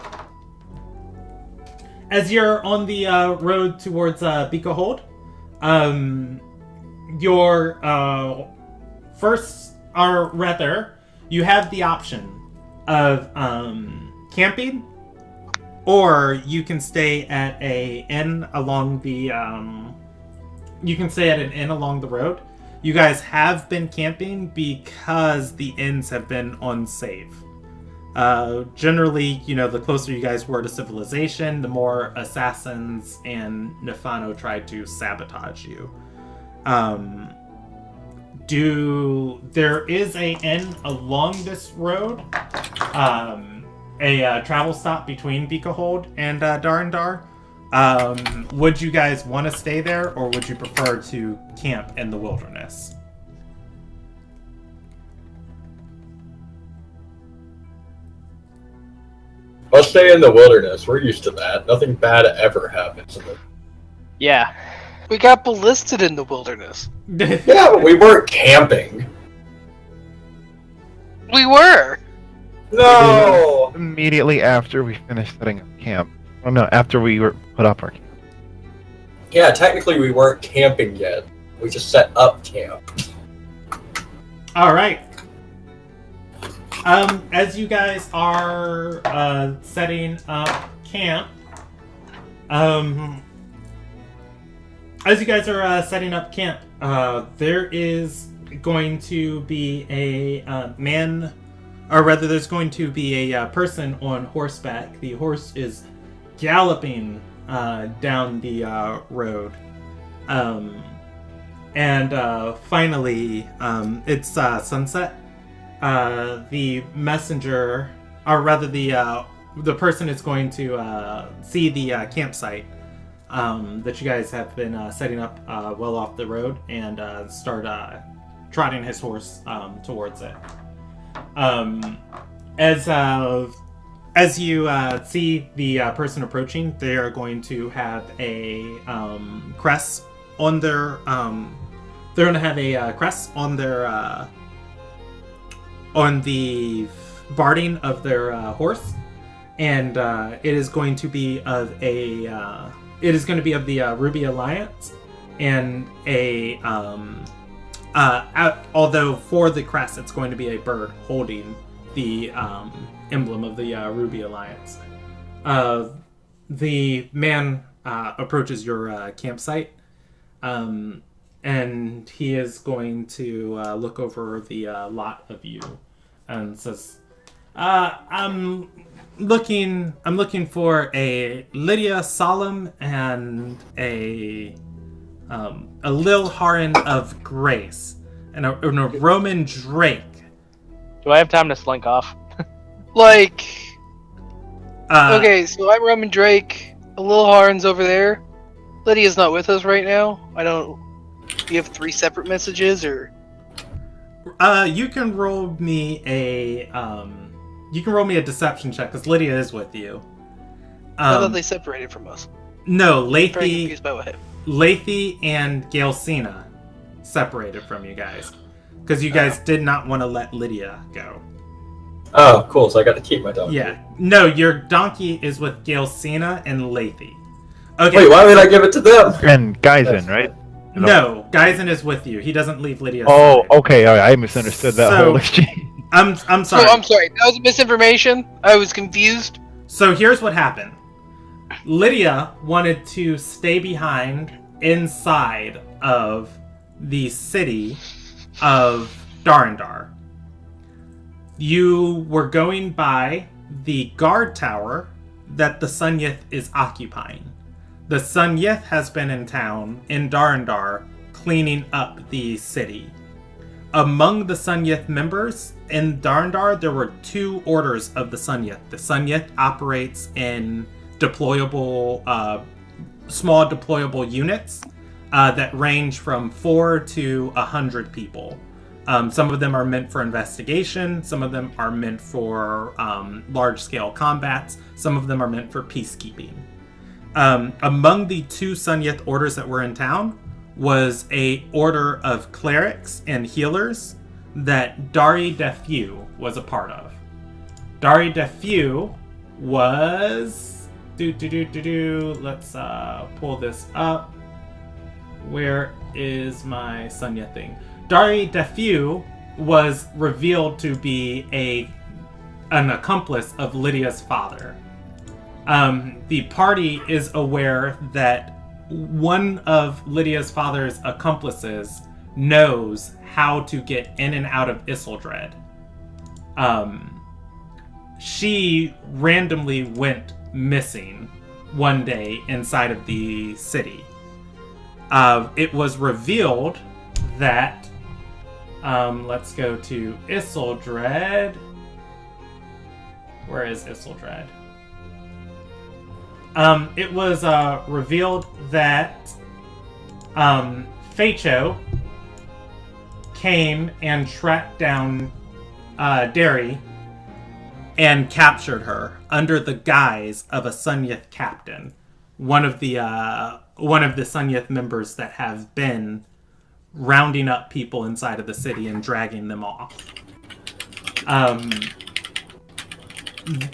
B: as you're on the road towards Bika Hold, your first, or rather, you have the option of camping, or you can stay at an inn along the road. You guys have been camping because the inns have been unsafe. Generally, the closer you guys were to civilization, the more assassins and Nefano tried to sabotage you. There is a inn along this road, a travel stop between Bika Hold and Darindar. Would you guys want to stay there, or would you prefer to camp in the wilderness?
E: Let's stay in the wilderness. We're used to that. Nothing bad ever happens in the...
A: Yeah.
F: We got ballisted in the wilderness.
E: Yeah, but we weren't camping.
F: We were.
E: No!
C: Immediately after we finished setting up camp. Oh no, after we were put up our camp.
E: Yeah, technically we weren't camping yet. We just set up camp.
B: All right. As you guys are setting up camp, there is going to be a man, or rather, there's going to be a person on horseback. The horse is galloping down the road, and finally, it's sunset. The messenger, or rather the person is going to see the campsite that you guys have been setting up well off the road, and start trotting his horse towards it. As you see the person approaching, they are going to have a crest on their. They're going to have a crest on their. On the barding of their horse, and it is going to be of a the Ruby Alliance, and a although for the crest it's going to be a bird holding the emblem of the Ruby Alliance. The man approaches your campsite, and he is going to look over the lot of you and says, I'm looking for a Lydia Solemn and a Lil Haran of Grace and a Roman Drake.
A: Do I have time to slink off?
F: Okay, so I'm Roman Drake. A Lil Haran's over there. Lydia's not with us right now. Do you have 3 separate messages, or?
B: You can roll me a deception check because Lydia is with you.
F: I thought they separated from us.
B: No,
F: I'm very confused by what happened.
B: Lathy and Galsina separated from you guys because you guys did not want to let Lydia go.
E: Oh, cool. So I got to keep my donkey.
B: Yeah. No, your donkey is with Galsina and Lathy. Okay.
E: Wait, why would I give it to them?
C: And Geisen, right?
B: No, Geisen is with you. He doesn't leave Lydia.
C: Oh, okay. All right. I misunderstood that whole exchange.
B: I'm sorry.
F: So, I'm sorry. That was misinformation. I was confused.
B: So here's what happened. Lydia wanted to stay behind inside of the city of Darandar. You were going by the guard tower that the Sunyith is occupying. The Sunyith has been in town in Darandar cleaning up the city. Among the Sunyith members in Darandar, there were 2 orders of the Sunyith. The Sunyith operates in small deployable units that range from 4 to 100 people. Some of them are meant for investigation. Some of them are meant for large-scale combats. Some of them are meant for peacekeeping. Among the 2 Sunyith orders that were in town was a order of clerics and healers that Dari Defu was a part of. Dari Defu was... Let's pull this up. Where is my Sunyith thing? Dari Defu was revealed to be an accomplice of Lydia's father. The party is aware that one of Lydia's father's accomplices knows how to get in and out of Isildred. She randomly went missing one day inside of the city. It was revealed that let's go to Isildred. Where is Isildred? It was revealed that Fecho came and tracked down Derry and captured her under the guise of a Sunyith captain, one of the Sunyith members that have been rounding up people inside of the city and dragging them off.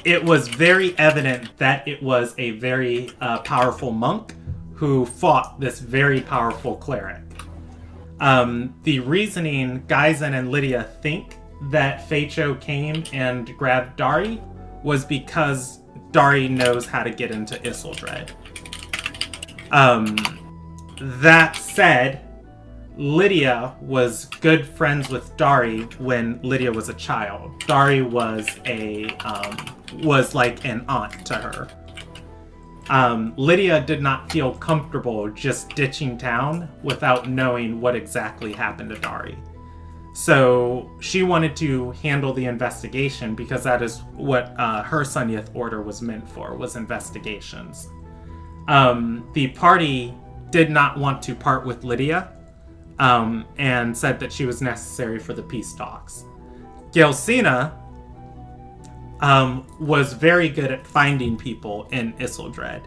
B: It was very evident that it was a very powerful monk who fought this very powerful cleric. The reasoning Geisen and Lydia think that Feicho came and grabbed Dari was because Dari knows how to get into Isildrad. That said, Lydia was good friends with Dari when Lydia was a child. Dari was like an aunt to her. Lydia did not feel comfortable just ditching town without knowing what exactly happened to Dari. So she wanted to handle the investigation because that is what her Sunyith order was meant for, was investigations. The party did not want to part with Lydia, and said that she was necessary for the peace talks. Gelsina was very good at finding people in Isildrad,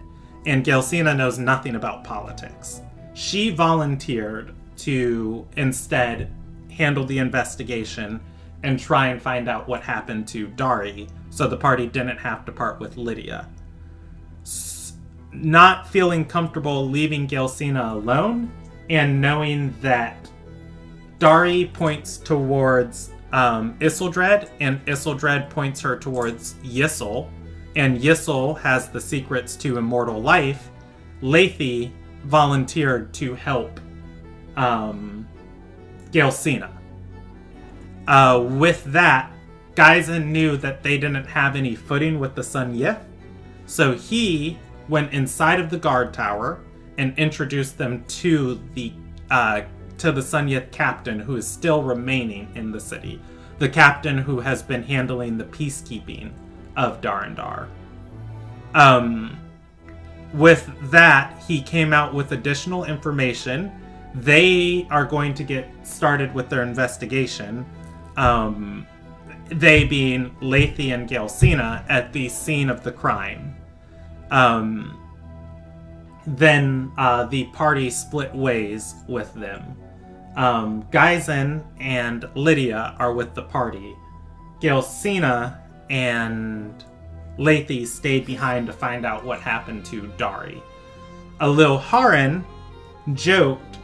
B: and Gelsina knows nothing about politics. She volunteered to instead handle the investigation and try and find out what happened to Dari, so the party didn't have to part with Lydia. Not feeling comfortable leaving Gelsina alone, and knowing that Dari points towards Isildrad, and Isildrad points her towards Yssel, and Yssel has the secrets to immortal life, Lethe volunteered to help Gelsina. With that, Geisen knew that they didn't have any footing with the Sunyith, so he went inside of the guard tower and introduced them to the Sunyith captain who is still remaining in the city. The captain who has been handling the peacekeeping of Darandar. With that, he came out with additional information. They are going to get started with their investigation. They being Lethe and Gelsina at the scene of the crime. Then the party split ways with them. Geisen and Lydia are with the party. Gelsina and Lethe stayed behind to find out what happened to Dari. Ilderon joked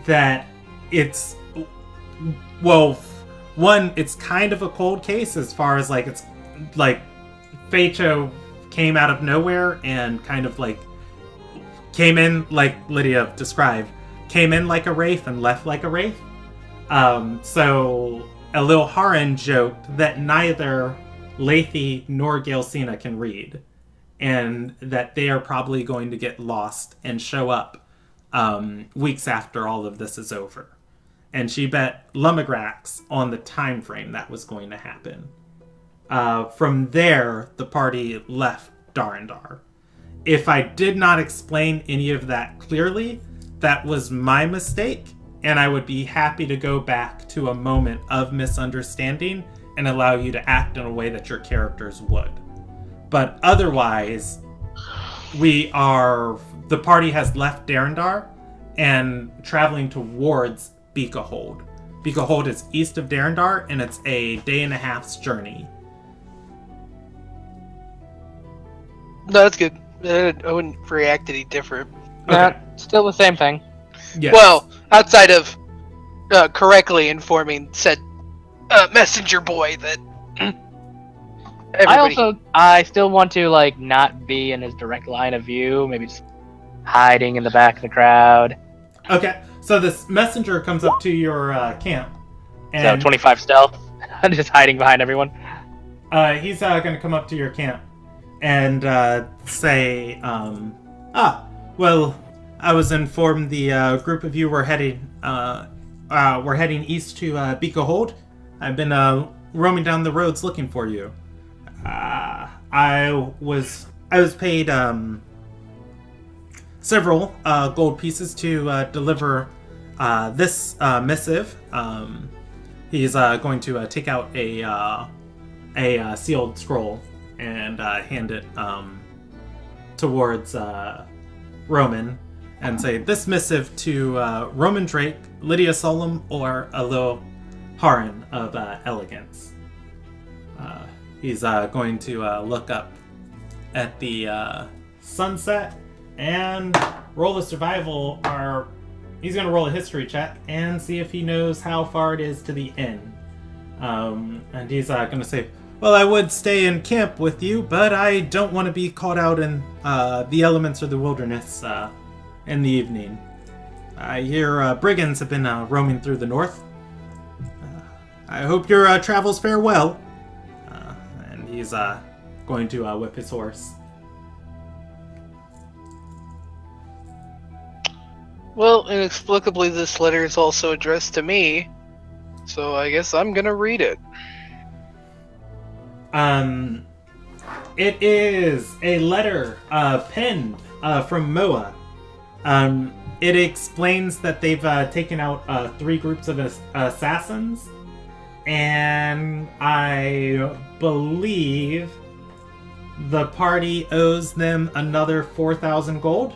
B: that it's kind of a cold case as far as it's Feicho came out of nowhere and kind of came in, like Lydia described, came in like a wraith and left like a wraith. So Ilderon joked that neither Lethe nor Gelsina can read, and that they are probably going to get lost and show up weeks after all of this is over. And she bet Lumigrax on the time frame that was going to happen. From there, the party left Darandar. If I did not explain any of that clearly, that was my mistake, and I would be happy to go back to a moment of misunderstanding and allow you to act in a way that your characters would. But otherwise, the party has left Darandar and traveling towards Beakerhold. Beakerhold is east of Darandar, and it's a day and a half's journey.
F: No, that's good. I wouldn't react any different.
B: Okay.
H: Still the same thing.
B: Yes.
F: Well, outside of correctly informing said messenger boy that everybody...
H: I still want to not be in his direct line of view. Maybe just hiding in the back of the crowd.
B: Okay, so this messenger comes up to your camp. And
H: So 25 stealth. I'm just hiding behind everyone.
B: He's going to come up to your camp and say, well, I was informed the group of you were heading east to Beakerhold. I've been roaming down the roads looking for you. I was paid several gold pieces to deliver this missive. He's going to take out a sealed scroll and hand it towards Roman and say, "This missive to Roman Drake, Lydia Solom, or Alo Haran of Elegance." He's going to look up at the sunset and roll a survival, or he's going to roll a history check and see if he knows how far it is to the inn. And he's going to say, "Well, I would stay in camp with you, but I don't want to be caught out in the elements or the wilderness in the evening. I hear brigands have been roaming through the north. I hope your travels fare well." And he's going to whip his horse.
F: Well, inexplicably, this letter is also addressed to me, so I guess I'm gonna read it.
B: It is a letter penned from Moa. It explains that they've taken out 3 groups of assassins, and I believe the party owes them another 4,000 gold.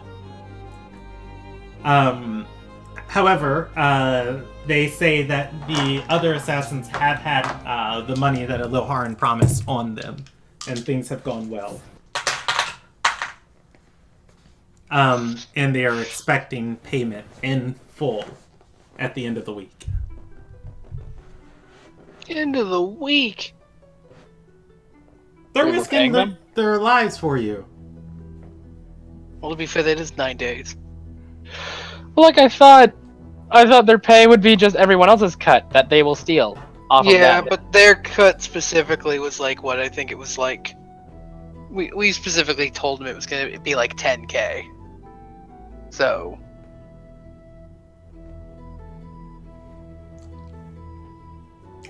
B: However, they say that the other assassins have had the money that Aloharan promised on them, and things have gone well. And they are expecting payment in full at the end of the week.
F: End of the week?
B: They're
H: We're
B: risking
H: paying them?
B: their lives for you.
F: Well, to be fair, that is 9 days.
H: Like I thought their pay would be just everyone else's cut that they will steal off of
F: Yeah,
H: them.
F: but their cut specifically was like what I think it was like. We specifically told them it was gonna be like 10K. So.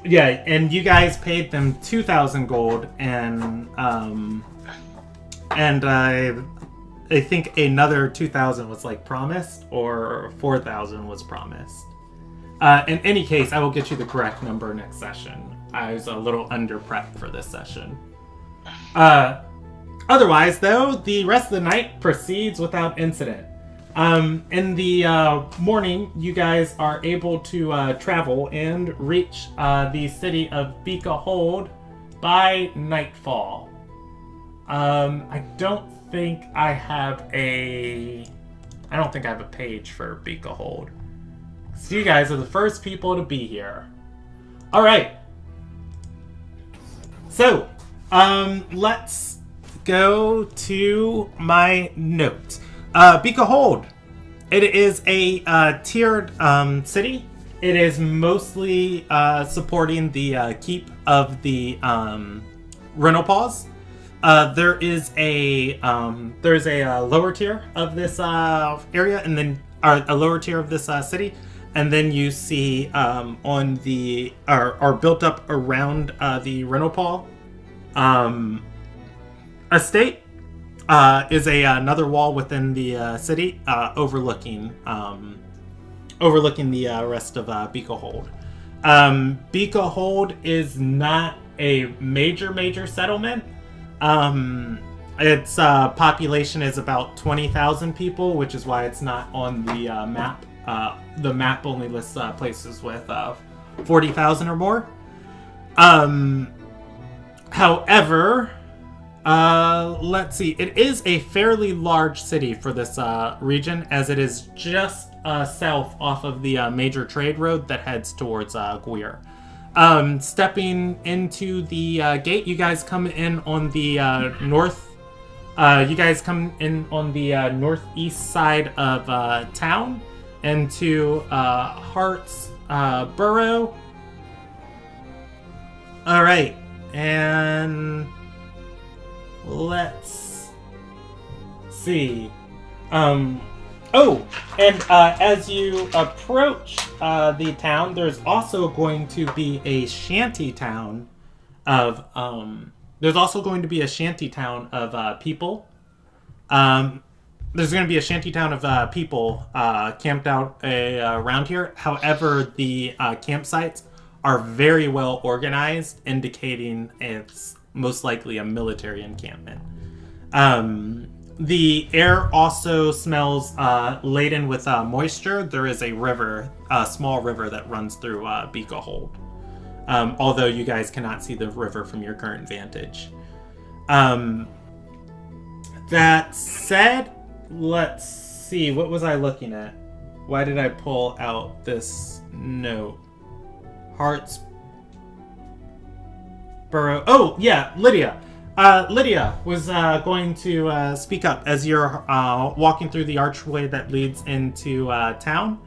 B: Yeah, and you guys paid them 2,000 gold, and I think another 2,000 was like promised, or 4,000 was promised. In any case, I will get you the correct number next session. I was a little under prepped for this session. Otherwise, though, the rest of the night proceeds without incident. In the morning, you guys are able to travel and reach the city of Bika Hold by nightfall. I don't think I have a page for Bika Hold. So you guys are the first people to be here. All right. So, let's go to my notes. Bika Hold. It is a tiered city. It is mostly supporting the keep of the Renopause. There's a lower tier of this area, and then a lower tier of this city, and then you see on the are built up around the Renopause estate. Is another wall within the city overlooking the rest of Bika Hold. Bika Hold is not a major settlement. Its population is about 20,000 people, which is why it's not on the map. The map only lists places with 40,000 or more. However, let's see. It is a fairly large city for this region, as it is just south off of the major trade road that heads towards Guir. Stepping into the gate, you guys come in on the north. You guys come in on the northeast side of town into Hart's Burrow. All right, and let's see. As you approach the town, there's also going to be a shanty town of people. There's going to be a shanty town of people camped out around here. However, the campsites are very well organized, indicating it's most likely a military encampment. The air also smells laden with moisture. There is a river, a small river that runs through Beaka Hold. Although you guys cannot see the river from your current vantage. That said, let's see, what was I looking at? Why did I pull out this note? Hearts Burrow. Oh, yeah, Lydia. Lydia was going to speak up as you're walking through the archway that leads into town.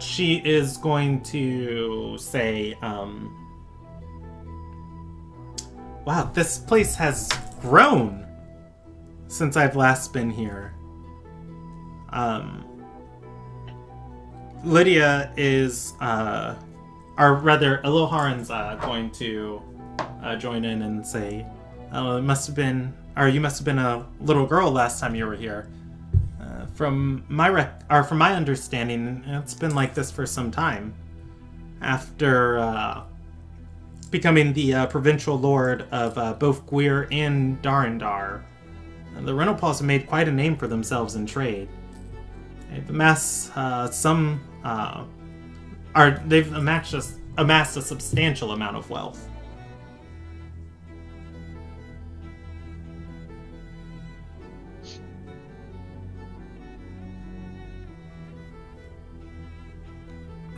B: She is going to say, wow, this place has grown since I've last been here. Lydia is, or rather, Ilderon's going to join in and say, "Oh, it must have been, or you must have been a little girl last time you were here. From my understanding, it's been like this for some time. After becoming the provincial lord of both Gwir and Darindar, the Renopals have made quite a name for themselves in trade. They've amassed amassed a substantial amount of wealth."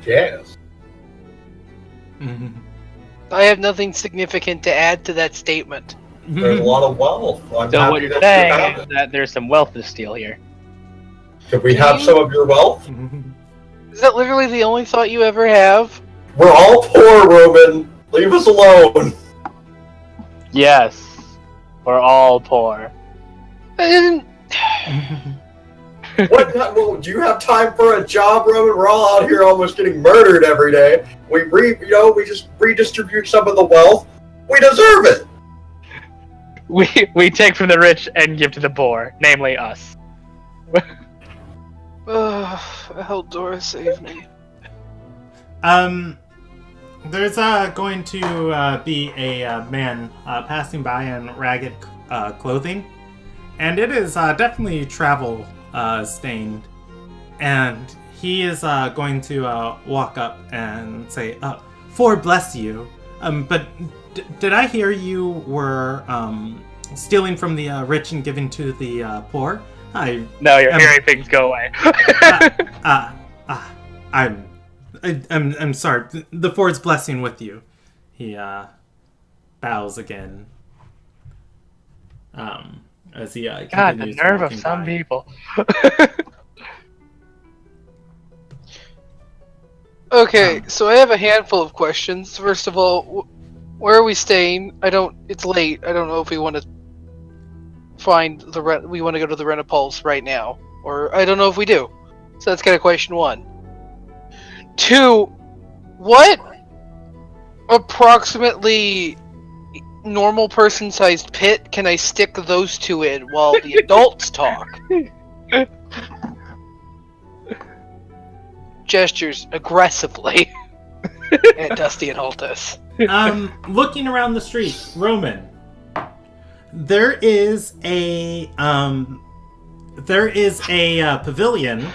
E: Yes.
F: I have nothing significant to add to that statement.
E: There's a lot of wealth. I'm
A: So
E: happy
A: what you're
E: that
A: saying
E: have
A: is
E: it.
A: that there's some wealth to steal here.
E: Could we have some of your wealth?
F: Is that literally the only thought you ever have?
E: We're all poor, Roman. Leave us alone.
A: Yes, we're all poor.
F: And
E: Well, do you have time for a job, Roman? We're all out here almost getting murdered every day. We just redistribute some of the wealth. We deserve it.
A: We take from the rich and give to the poor, namely us.
F: Eldora, save me.
B: There's going to be a man passing by in ragged clothing, and it is definitely travel stained. And he is going to walk up and say, "Ford bless you. But did I hear you were stealing from the rich and giving to the poor?"
A: No, you're hearing things go away.
B: I'm sorry. The Ford's blessing with you. He bows again. As he
A: God, the
B: continues
A: nerve of
B: walking
A: some
B: by.
A: people.
F: Okay, so I have a handful of questions. First of all, where are we staying? It's late. I don't know if we want to we want to go to the Renopals right now, or I don't know if we do. So that's kind of question one. Two, what approximately normal person-sized pit can I stick those two in while the adults talk? Gestures aggressively at Dusty and Altus.
B: Looking around the street, Roman. There is a pavilion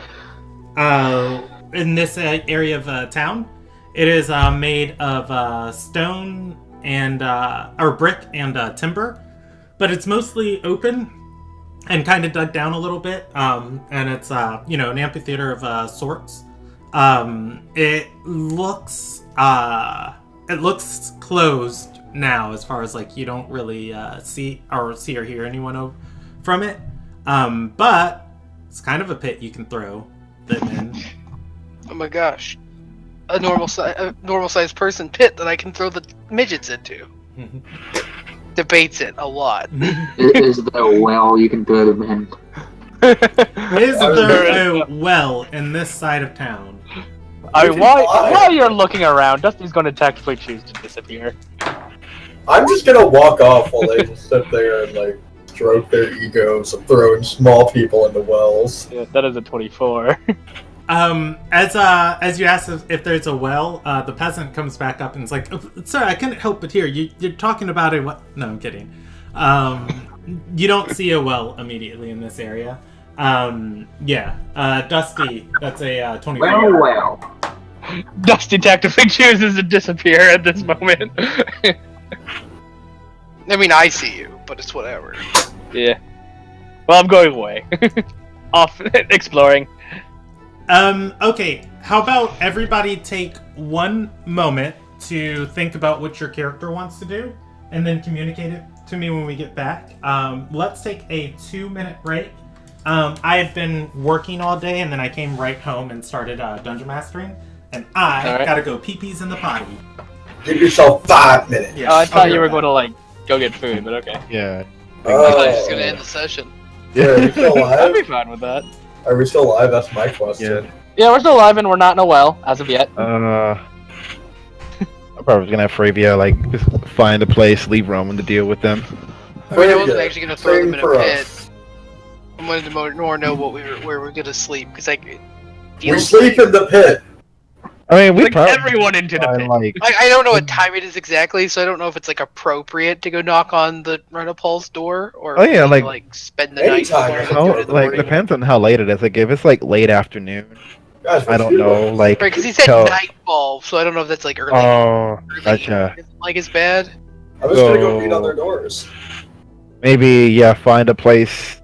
B: in this area of town. It is made of stone and or brick and timber, but it's mostly open and kind of dug down a little bit. And it's an amphitheater of sorts. It looks closed now, as far as you don't really see or hear anyone from it. But it's kind of a pit you can throw them in.
F: Oh my gosh. A normal sized person pit that I can throw the midgets into. Debates it a lot.
D: Is there a well you can throw them in?
B: Is there a well in this side of town?
A: I mean, while you're looking around, Dusty's going to tactically choose to disappear.
E: I'm just gonna walk off while they just sit there and stroke their egos of throwing small people into wells.
A: Yeah, that is a 24.
B: As you ask if there's a well, the peasant comes back up and is like, oh, "Sorry, I couldn't help but hear you're talking about a what?" No, I'm kidding. You don't see a well immediately in this area. Dusty, that's a 24.
D: Well.
A: Dusty tactically chooses to disappear at this moment.
F: I mean, I see you, but it's whatever.
A: Yeah. Well, I'm going away. Off exploring.
B: Okay. How about everybody take 1 moment to think about what your character wants to do, and then communicate it to me when we get back. Let's take a 2-minute break. I had been working all day, and then I came right home and started dungeon mastering, and I gotta go pee-pees in the potty.
E: Give yourself 5 minutes.
B: Yeah,
A: I thought you were going to like go get food, but okay.
C: Yeah.
F: I thought I was just gonna end the session.
E: Yeah, are we still
A: I'd be
E: live?
A: fine with that.
E: Are we still live? That's my question.
A: Yeah, we're still alive and we're not in a well as of yet.
C: I'm probably gonna have Fravia just find a place, leave Roman to deal with them.
F: I mean, I wasn't actually gonna throw them
E: Same
F: in
E: for
F: a
E: us.
F: pit. I wanted to more know where we're gonna sleep, because
E: We sleep in the pit.
C: I mean, we
A: Like
C: probably
A: everyone into the pit.
F: I don't know what time it is exactly, so I don't know if it's appropriate to go knock on the Renopol's door, or
C: Oh, yeah,
F: spend the night
E: anytime,
F: somewhere.
E: how-
F: into the morning.
C: depends on how late it is. If it's late afternoon,
E: Guys,
C: I don't know.
F: Right, because he said
C: tell-
F: nightfall, so I don't know if that's early.
C: Oh,
F: early
C: gotcha.
F: isn't as bad.
E: I'm just gonna go
C: So-
E: beat on their doors.
C: Maybe find a place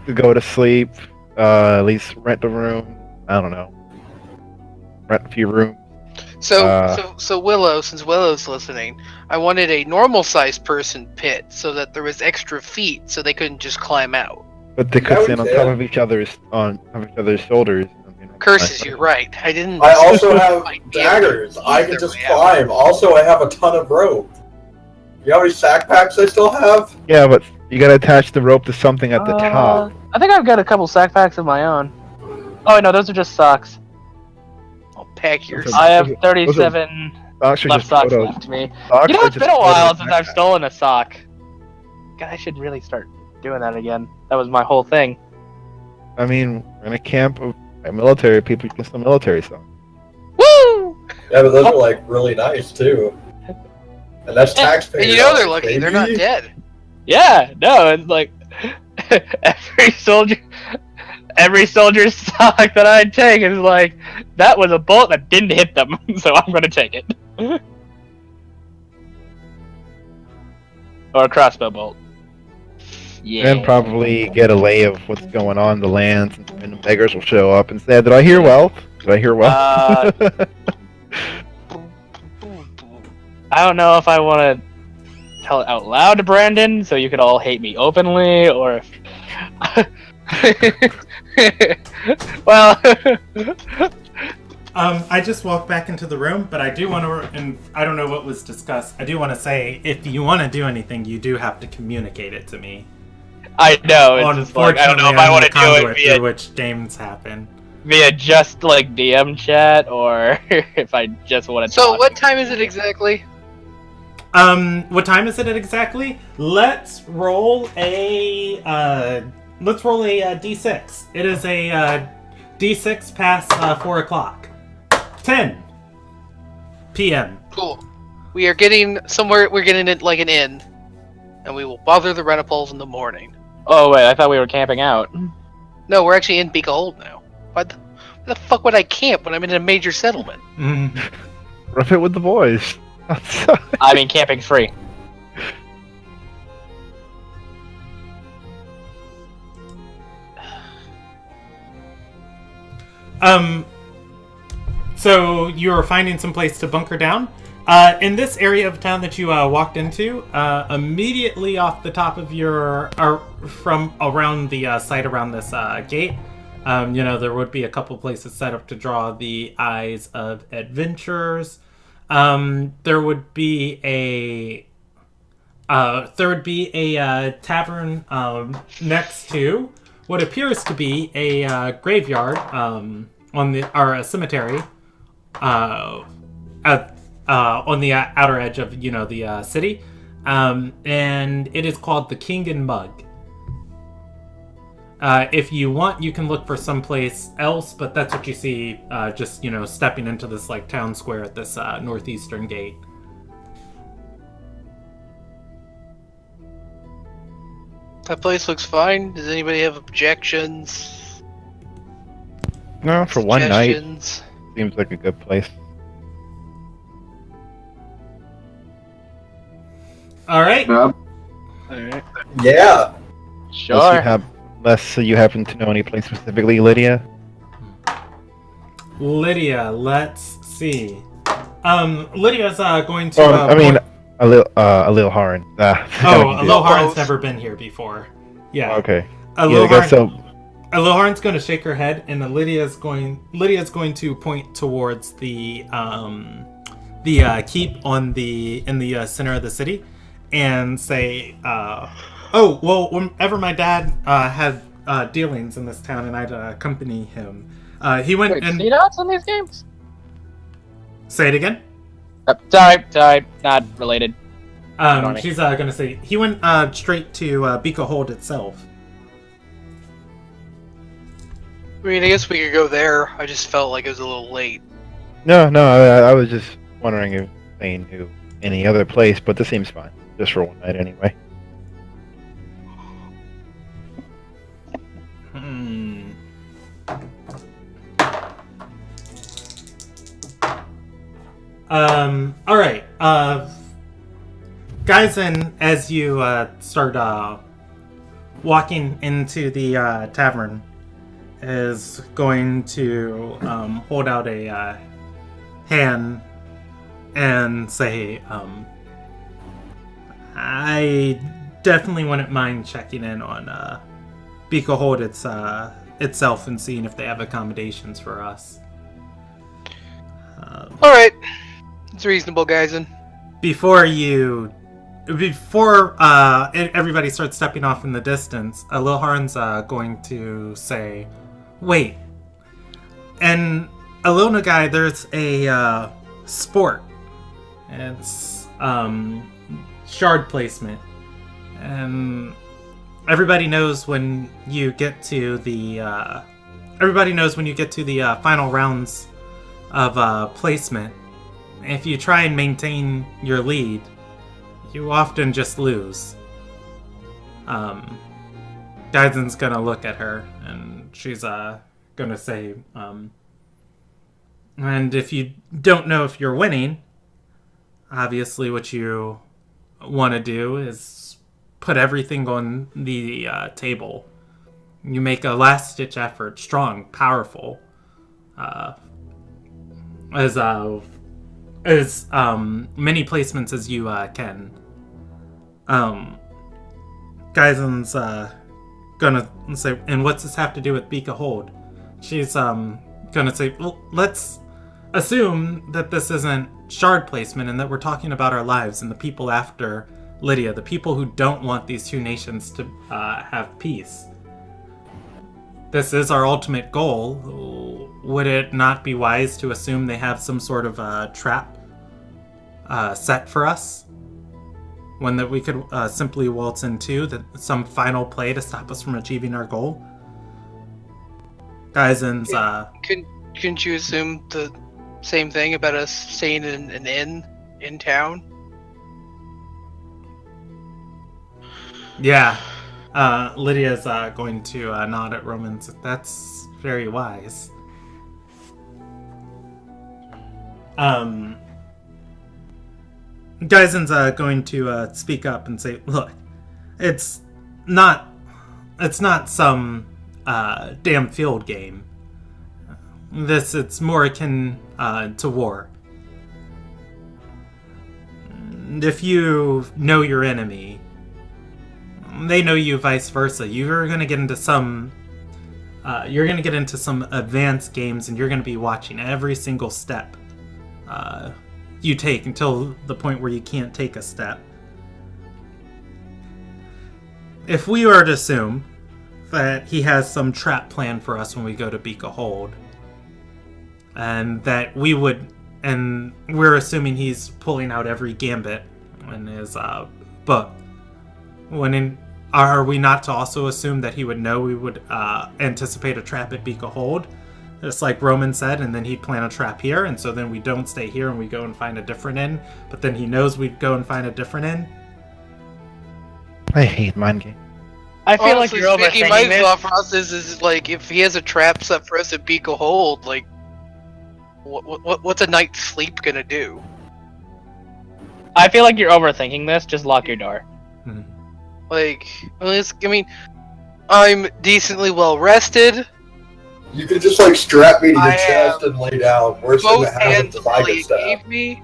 C: to go to sleep. At least rent a room. I don't know. Rent a few rooms.
F: So Willow, since Willow's listening, I wanted a normal-sized person pit so that there was extra feet, so they couldn't just climb out.
C: But they could
E: Yeah, we
C: stand on
E: can.
C: top of each other's shoulders.
F: Curses, you're right. I didn't.
E: I also have
F: Like,
E: daggers.
F: yeah,
E: I can
F: either
E: just
F: way out.
E: climb. Also, I have a ton of rope. You know how many sack packs I still have?
C: Yeah, but you gotta attach the rope to something at the top.
A: I think I've got a couple sack packs of my own. Oh no, those are just socks.
F: I'll pack yours.
C: Those
A: I have
C: those are-
A: 37
C: Socks are
A: left
C: just
A: socks
C: photos.
A: left to me.
C: Socks
A: You know,
C: are
A: it's
C: just
A: been a while
C: photos
A: since
C: of
A: I've
C: backpacks.
A: stolen a sock. God, I should really start doing that again. That was my whole thing.
C: I mean, we're in a camp of military people. You can steal military socks.
A: Woo!
E: Yeah, but those are really nice too. And that's taxpayer.
F: And you know they're
E: dollars,
F: lucky; they're not
E: baby.
F: dead.
A: Yeah, no, it's like every soldier's sock that I take is like, that was a bullet that didn't hit them, so I'm gonna take it. Or a crossbow bolt. Yeah.
C: And probably get a lay of what's going on in the lands, and the beggars will show up and say, "Did I hear wealth? Did I hear wealth?"
A: I don't know if I want to tell it out loud to Brandon, so you could all hate me openly, or if... well...
B: I just walked back into the room, but I do want to, and I don't know what was discussed. I do want to say, if you want to do anything, you do have to communicate it to me.
A: I know, it's just like, I don't know if I want to do it via,
B: through which games happen.
A: via just DM chat, or if I just want to
F: So,
A: talk.
F: what time is it exactly?
B: What time is it exactly? Let's roll a d6. It is a d6 past 4 o'clock. 10 p.m.
F: Cool. We are getting somewhere. We're getting it like an inn, and we will bother the Renopols in the morning.
A: Oh wait, I thought we were camping out.
F: No, we're actually in Beak of Hold now. Why the fuck would I camp when I'm in a major settlement?
C: Rough it with the boys.
A: I mean, camping's free.
B: So you're finding some place to bunker down. In this area of town that you walked into, immediately off the top of your, from around the site around this gate, there would be a couple places set up to draw the eyes of adventurers. There would be a tavern next to what appears to be a graveyard or a cemetery on the outer edge of the city, and it is called the King and Mug. If you want, you can look for someplace else, but that's what you see, just, stepping into this, town square at this northeastern gate.
F: That place looks fine. Does anybody have objections?
C: No, for one night,
F: Suggestions?
C: seems like a good place.
B: All right.
D: Well,
A: Alright.
E: Yeah.
A: Sure.
C: Unless you happen to know any place specifically, Lydia.
B: Lydia, let's see. Lydia's going to.
C: Lil Haran.
B: Lil Haran's never been here before. Yeah.
C: Okay.
B: Lil
C: I guess so.
B: Haran's going to shake her head, and Lydia's going to point towards the keep in the center of the city, and say, whenever my dad had dealings in this town, and I'd accompany him, he went
H: Wait,
B: and
H: Seanuts in these games?
B: say it again.
H: Sorry, not related.
B: She's gonna say he went straight to Beacon Hold itself.
F: I mean, I guess we could go there. I just felt like it was a little late.
C: No, I was just wondering if they knew any other place, but this seems fine. Just for one night anyway.
B: All right. Guys, and as you start walking into the tavern, is going to hold out a hand and say, I definitely wouldn't mind checking in on Beacon Hold itself and seeing if they have accommodations for us.
F: Alright. It's reasonable, guys.
B: Before everybody starts stepping off in the distance, Lil Haran's going to say, wait. And Alona guy, there's a sport. It's shard placement. And everybody knows when you get to the final rounds of placement. If you try and maintain your lead, you often just lose. Daizen's gonna look at her, and she's gonna say, and if you don't know if you're winning, obviously what you want to do is put everything on the table. You make a last-ditch effort, strong, powerful, as many placements as you can. Gaizen's gonna say, and what's this have to do with Beacon Hold? She's gonna say, well, let's assume that this isn't shard placement and that we're talking about our lives and the people after Lydia, the people who don't want these two nations to have peace. This is our ultimate goal. Would it not be wise to assume they have some sort of trap set for us? One that we could simply waltz into, some final play to stop us from achieving our goal? Gaizen's...
F: Couldn't you assume the same thing about us staying in an inn in town?
B: Yeah. Lydia's going to nod at Roman. That's very wise. Gaizen's going to speak up and say, look, it's not some damn field game. It's more akin to war. And if you know your enemy, they know you, vice versa. You're gonna get into some advanced games, and you're gonna be watching every single step you take until the point where you can't take a step. If we were to assume that he has some trap plan for us when we go to Beacon Hold, and that we're assuming he's pulling out every gambit in his book. Are we not to also assume that he would know we would anticipate a trap at Beacon Hold? Just like Roman said, and then he'd plan a trap here, and so then we don't stay here and we go and find a different inn, but then he knows we'd go and find a different inn?
C: I hate mind games.
A: I feel like
F: Honestly
A: you're
F: speaking,
A: overthinking
F: my
A: this.
F: thought process is like, if he has a trap set for us at Beacon Hold, like, what's a night's sleep gonna do?
A: I feel like you're overthinking this. Just lock your door.
F: Like, I mean, I'm decently well rested.
E: You could just like strap me to your
F: I
E: chest and lay down. Worse than
F: Both
E: the habit
F: hands
E: if I
F: Elliot
E: get stabbed.
F: gave me.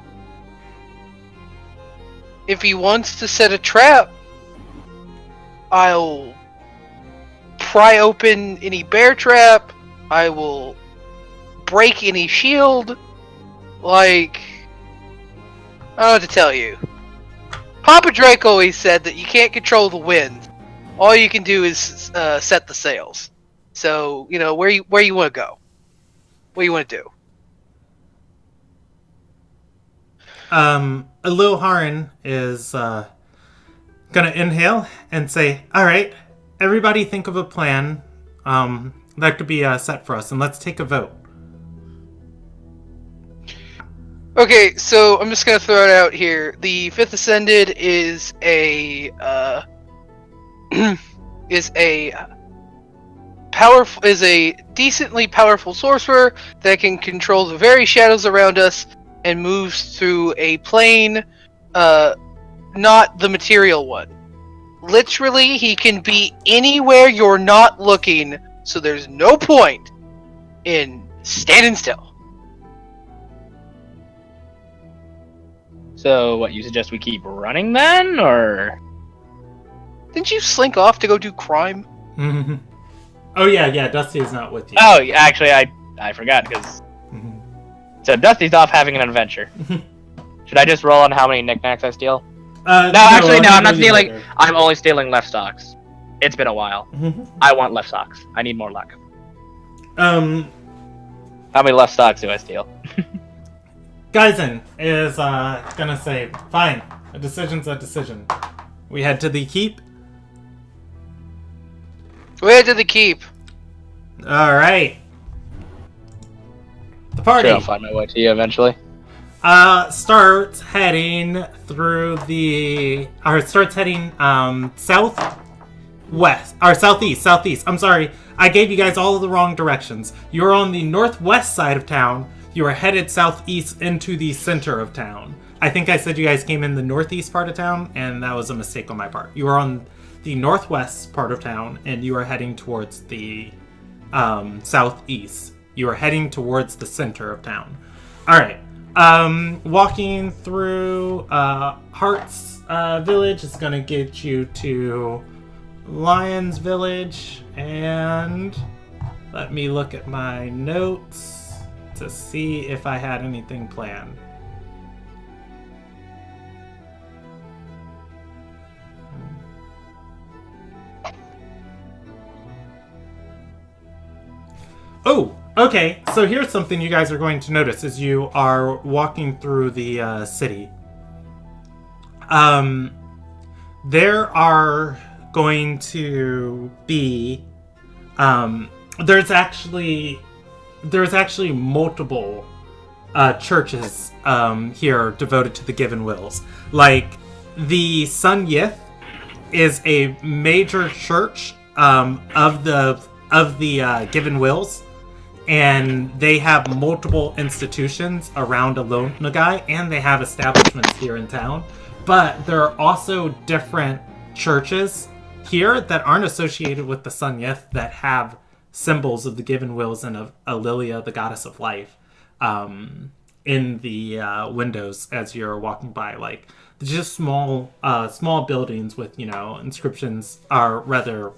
F: If he wants to set a trap, I'll pry open any bear trap. I will break any shield. Like, I don't know what to tell you. Papa Drake always said that you can't control the wind. All you can do is set the sails. So, you know, where you want to go. What do you want to do?
B: Lil Haran is gonna inhale and say, alright, everybody think of a plan that could be set for us, and let's take a vote.
F: Okay, so I'm just gonna throw it out here. The Fifth Ascended is a is a decently powerful sorcerer that can control the very shadows around us and moves through a plane, not the material one. Literally, he can be anywhere you're not looking, so there's no point in standing still.
A: So, what, you suggest we keep running then, or?
F: Didn't you slink off to go do crime?
B: Oh yeah, Dusty is not with you.
A: Oh, actually, I forgot, because... So, Dusty's off having an adventure. Should I just roll on how many knickknacks I steal? No, I'm not stealing.
B: Later.
A: I'm only stealing left socks. It's been a while. I want left socks. I need more luck. How many left socks do I steal?
B: Geisen is gonna say, fine, a decision's a decision. We head to the keep.
F: Where to the keep?
B: Alright. The party
A: Sure, I'll find my way to you eventually.
B: starts heading southeast. I'm sorry, I gave you guys all of the wrong directions. You're on the northwest side of town. You are headed southeast into the center of town. I think I said you guys came in the northeast part of town, and that was a mistake on my part. You are on the northwest part of town, and you are heading towards the southeast. You are heading towards the center of town. Alright. Walking through Heart's Village is going to get you to Lion's Village, and let me look at my notes to see if I had anything planned. Oh, okay. So here's something you guys are going to notice as you are walking through the city. There are going to be there's actually multiple churches here devoted to the Given Wills. Like the Sun Yith is a major church of the Given Wills, and they have multiple institutions around Alone Nagai, and they have establishments here in town. But there are also different churches here that aren't associated with the Sun Yith that have symbols of the Given Wills and of Alilia, the goddess of life, in the windows as you're walking by. Like just small buildings with inscriptions, are rather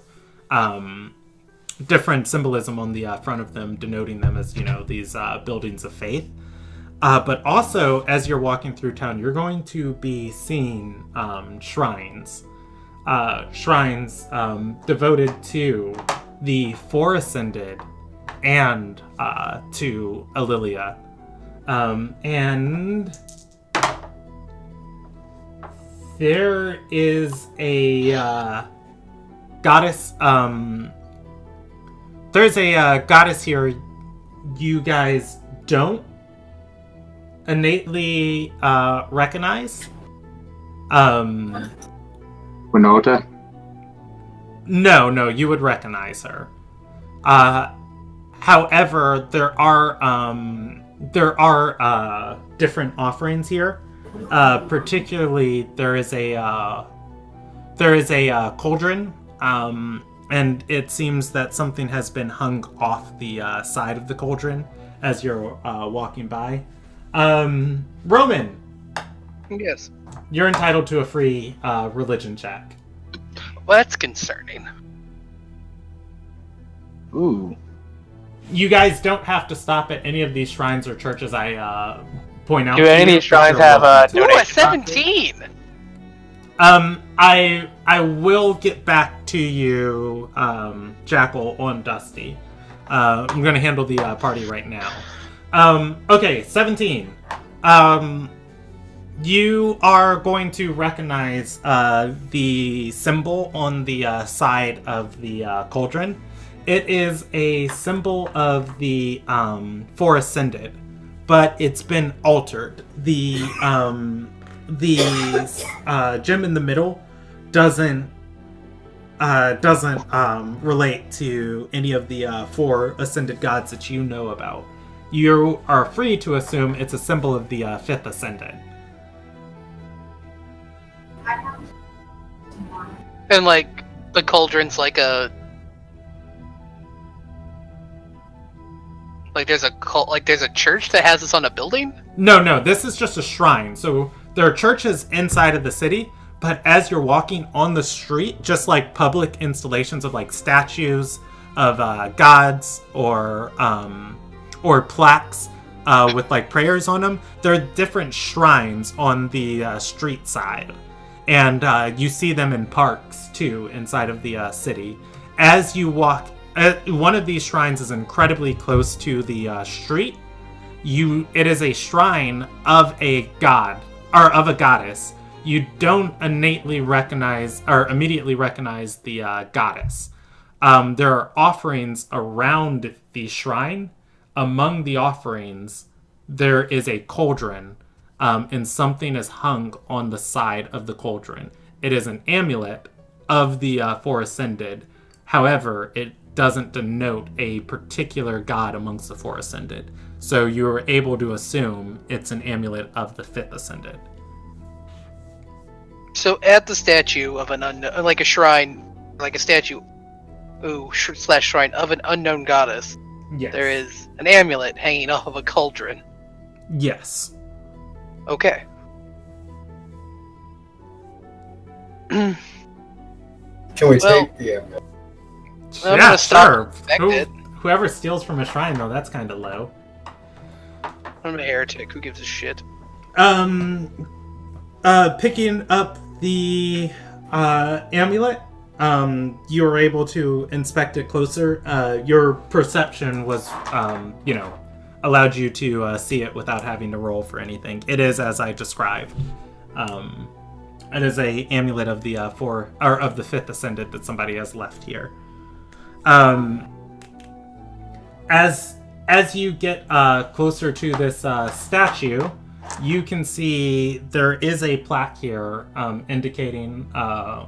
B: different symbolism on the front of them, denoting them as these buildings of faith. But also, as you're walking through town, you're going to be seeing shrines. Shrines devoted to the Four Ascended and to Alilia. And there is a goddess. There's a goddess here you guys don't innately recognize.
D: Winota?
B: No, you would recognize her. However, there are different offerings here. Particularly, there is a cauldron, and it seems that something has been hung off the side of the cauldron as you're walking by. Roman.
F: Yes.
B: You're entitled to a free religion check.
F: Well, that's concerning.
H: Ooh.
B: You guys don't have to stop at any of these shrines or churches I point out.
H: Do any of these shrines have a
F: Ooh, a
H: donation?
F: 17!
B: I will get back to you, Jackal, on Dusty. I'm going to handle the party right now. Okay, 17. You are going to recognize the symbol on the side of the cauldron. It is a symbol of the Four Ascended, but it's been altered. The gem in the middle doesn't relate to any of the four ascended gods that you know about. You are free to assume it's a symbol of the fifth ascended.
F: And, like, the cauldron's like a... there's a church that has this on a building?
B: No, this is just a shrine. So there are churches inside of the city, but as you're walking on the street, just like public installations of like statues of gods or plaques with like prayers on them, there are different shrines on the street side. And you see them in parks too inside of the city. As you walk, one of these shrines is incredibly close to the street. It is a shrine of a god or of a goddess. You don't innately recognize or immediately recognize the goddess. There are offerings around the shrine. Among the offerings, there is a cauldron, and something is hung on the side of the cauldron. It is an amulet of the Four Ascended. However, it doesn't denote a particular god amongst the Four Ascended. So you are able to assume it's an amulet of the Fifth Ascended.
F: So at the statue of an unknown, like a shrine, like a statue, slash shrine of an unknown goddess,
B: Yes.
F: there is an amulet hanging off of a cauldron.
B: Yes.
F: Okay.
E: Can we take the amulet?
F: I'm
B: Yeah,
F: gonna stop
B: sure.
F: and respect it.
B: Whoever steals from a shrine, though, that's kind of low.
F: I'm a heretic. Who gives a shit?
B: Picking up the amulet, you were able to inspect it closer. Your perception was, allowed you to see it without having to roll for anything. It is as I described. It is a amulet of the of the Fifth Ascended that somebody has left here. As you get closer to this statue, you can see there is a plaque here indicating who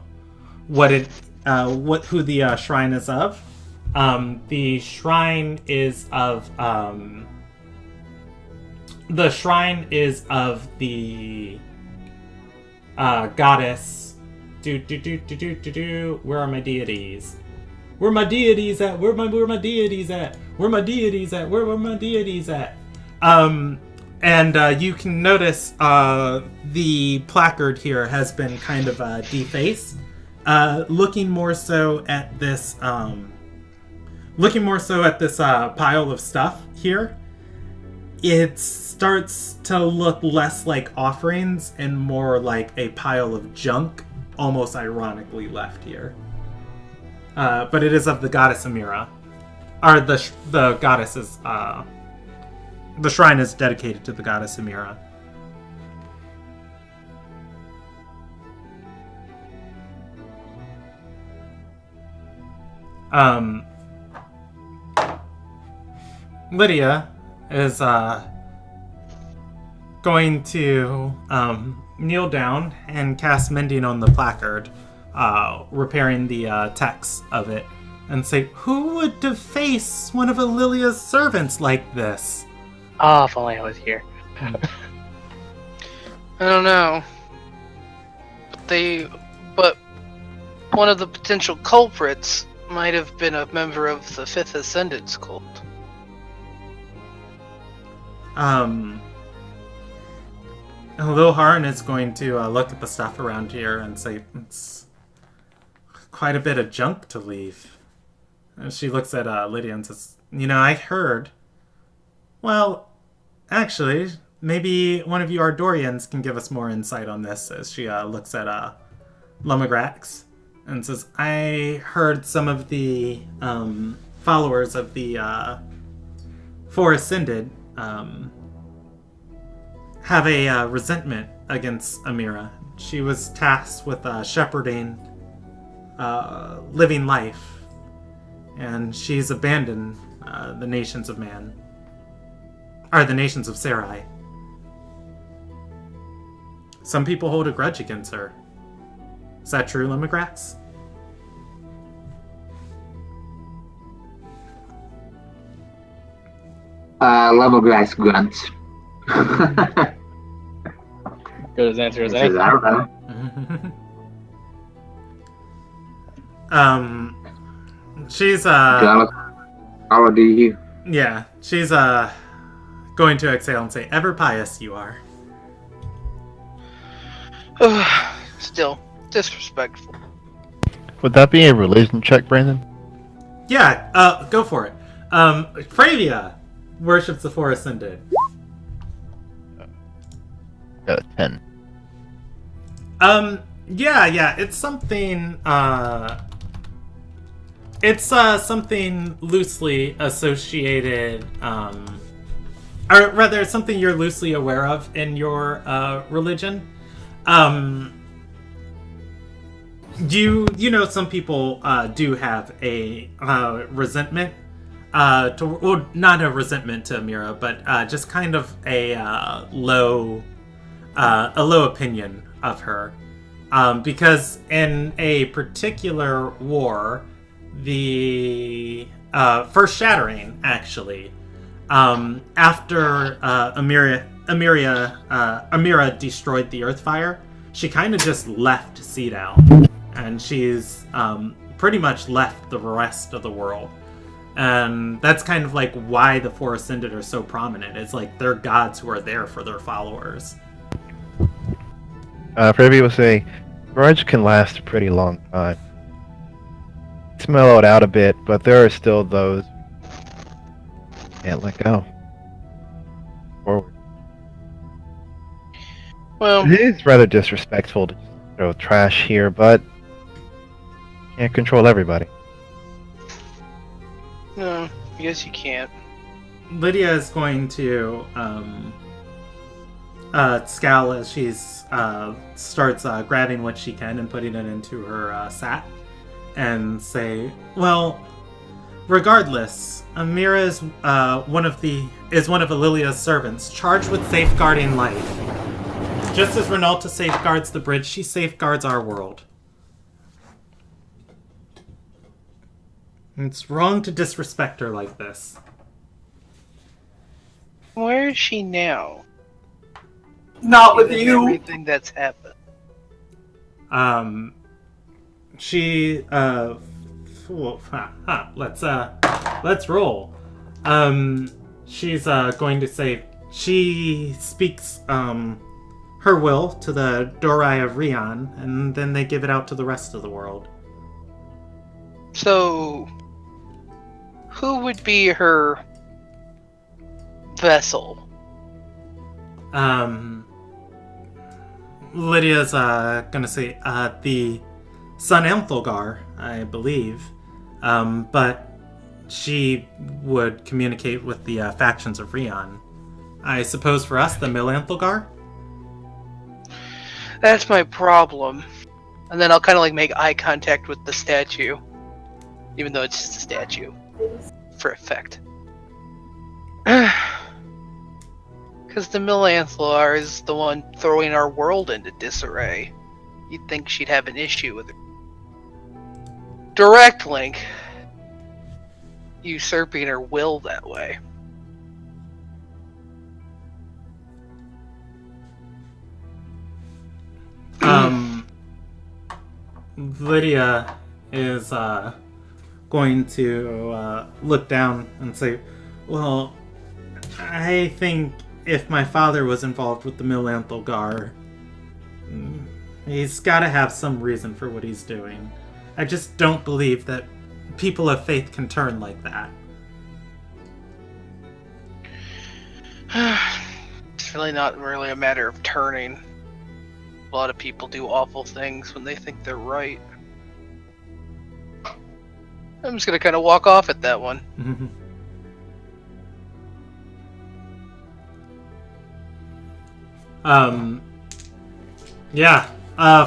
B: the shrine is of. The shrine is of the goddess. Where are my deities? Where my deities at? Where my deities at? Where my deities at? Where my deities at? And you can notice the placard here has been kind of defaced. Looking more so at this pile of stuff here, it starts to look less like offerings and more like a pile of junk, almost ironically left here. But it is of the goddess Amira. Or the goddess is... the shrine is dedicated to the goddess Amira. Lydia is going to kneel down and cast mending on the placard, repairing the text of it, and say, "Who would deface one of Alilia's servants like this?"
H: Oh, if only I was here.
F: I don't know. But one of the potential culprits might have been a member of the Fifth Ascendant's cult.
B: Lilharn is going to look at the stuff around here and say, "It's quite a bit of junk to leave." And she looks at Lydia and says, "I heard. Well, actually, maybe one of you Ardorians can give us more insight on this," as she looks at Lumagrax and says, "I heard some of the followers of the Four Ascended have a resentment against Amira. She was tasked with shepherding living life, and she's abandoned the nations of man, or the nations of Sarai. Some people hold a grudge against her. Is that true, Lumagrax?"
D: Lumagrax grunts.
H: Good as answer as
D: Says,
H: any.
D: I don't know.
B: She's
D: How do you?
B: yeah, she's going to exhale and say, "Ever pious you are."
F: Still, disrespectful.
C: Would that be a religion check, Brandon?
B: Yeah, go for it. Fravia worships the Four Ascended.
C: Got a 10.
B: Yeah, it's something, something loosely associated, or rather, something you're loosely aware of in your, religion. Some people, do have a, resentment, well, not a resentment to Amira, but, just kind of a low opinion of her. Because in a particular war, the First Shattering, actually, after Amira destroyed the Earthfire, she kind of just left Seadown, and she's pretty much left the rest of the world. And that's kind of like why the Four Ascended are so prominent. It's like they're gods who are there for their followers.
C: Fravia will say, "Grudge can last a pretty long time. It's mellowed out a bit, but there are still those can't let go. Forward.
F: Well,
C: It is rather disrespectful to throw trash here, but can't control everybody."
F: no, I guess you can't.
B: Lydia is going to scowl as she's starts grabbing what she can and putting it into her sack, and say, "Well, regardless, Amira is one of Alilia's servants, charged with safeguarding life. Just as Renalta safeguards the bridge, she safeguards our world. It's wrong to disrespect her like this."
F: Where is she now?
E: Not with
F: Given
E: you.
F: Everything that's happened.
B: She let's roll. She's going to say she speaks her will to the Dorai of Rion, and then they give it out to the rest of the world.
F: So, who would be her vessel?
B: Lydia's gonna say the Sun Anthelgar, I believe, but she would communicate with the factions of Rion. I suppose for us, the Mill Anthelgar?
F: That's my problem. And then I'll kind of like make eye contact with the statue. Even though it's just a statue. For effect. Because the Millanthalar is the one throwing our world into disarray. You'd think she'd have an issue with it. Direct Link usurping her will that way.
B: Lydia is going to look down and say, well, I think if my father was involved with the Millanthalar, he's got to have some reason for what he's doing. I just don't believe that people of faith can turn like that.
F: It's really not really a matter of turning. A lot of people do awful things when they think they're right. I'm just gonna kind of walk off at that one.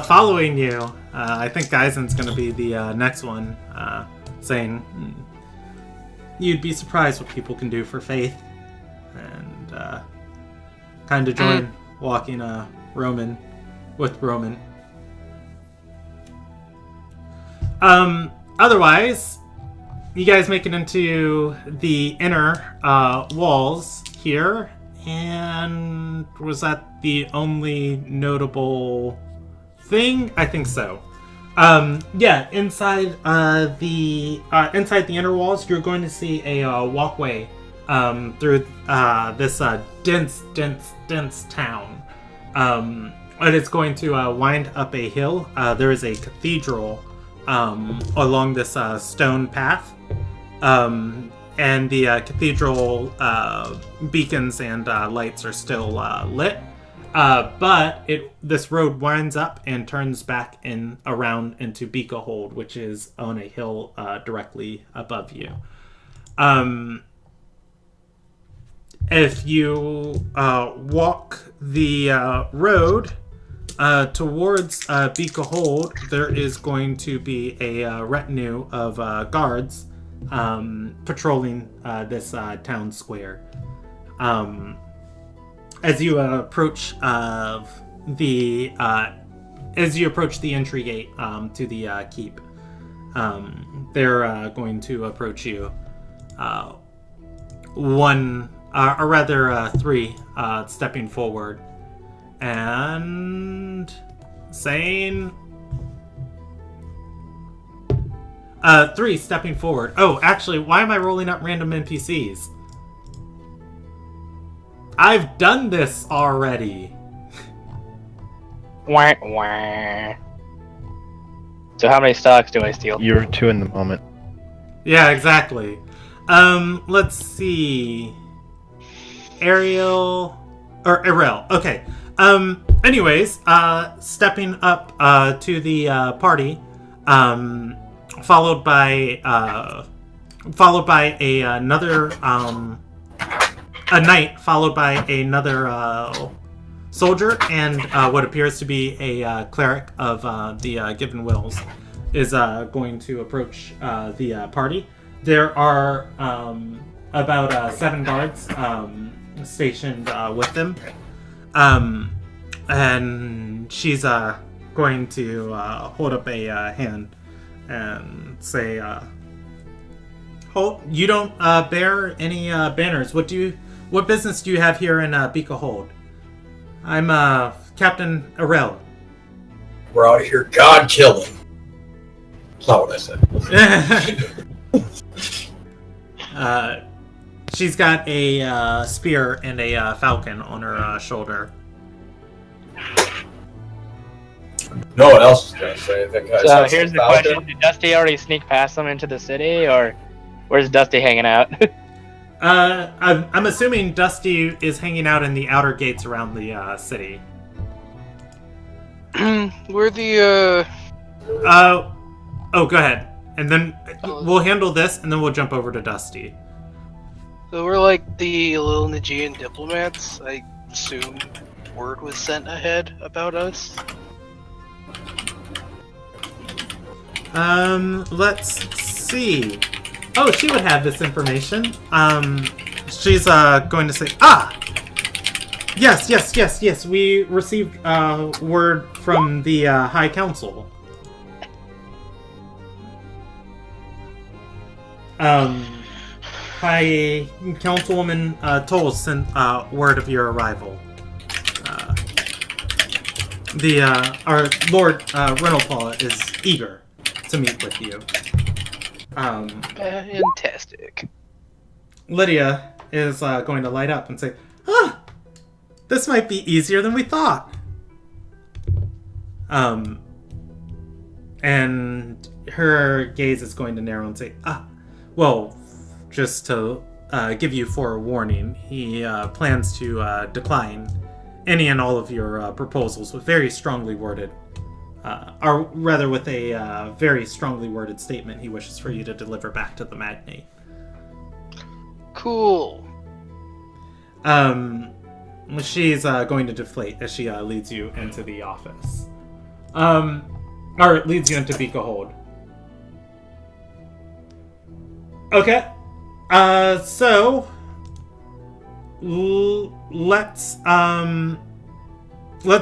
B: Following you, I think Geisen's gonna be the next one, saying, you'd be surprised what people can do for faith, and kind of join walking Roman with Roman. Otherwise, you guys make it into the inner walls here, and was that the only notable thing? I think so. Inside the inner walls, you're going to see a walkway through this dense town. And it's going to wind up a hill. There is a cathedral along this stone path. And the cathedral beacons and lights are still lit. But this road winds up and turns back around into Beakerhold, which is on a hill directly above you. If you walk the road towards Beakerhold, there is going to be a retinue of guards patrolling this town square. As you approach the entry gate to the keep, they're going to approach you. Three stepping forward and saying. Three stepping forward. Oh, actually, why am I rolling up random NPCs? I've done this already.
H: Wah, wah. So how many stocks do I steal?
C: You're 2 in the moment.
B: Yeah, exactly. Let's see. Ariel. Okay. Anyways, stepping up to the party, followed by another a knight, followed by another soldier, and what appears to be a cleric of the Given Wills is going to approach the party. There are about 7 guards stationed with them, and she's going to hold up a hand and say, "Hold! You don't bear any banners. What business do you have here in Beakerhold? I'm Captain Arel."
E: We're out here God killing. That's not what I said.
B: She's got a spear and a falcon on her shoulder.
E: No one else is going to say anything.
H: So here's the question. Did Dusty already sneak past them into the city, or where's Dusty hanging out?
B: I'm assuming Dusty is hanging out in the outer gates around the city.
F: We're the,
B: Oh, go ahead. And then we'll handle this, and then we'll jump over to Dusty.
F: So we're like the little Nagian diplomats. I assume word was sent ahead about us.
B: Let's see. Oh, she would have this information. She's going to say, Yes. We received word from the High Council. High Councilwoman Tolles sent word of your arrival. Our Lord Renalpaw is eager to meet with you.
F: Fantastic.
B: Lydia is going to light up and say, this might be easier than we thought. And her gaze is going to narrow and say, well, just to give you forewarning, he plans to decline any and all of your proposals with very strongly worded, or rather with a very strongly worded statement he wishes for you to deliver back to the magnate.
F: Cool.
B: She's going to deflate as she leads you into the office. Or leads you into Beakerhold. Okay. So let's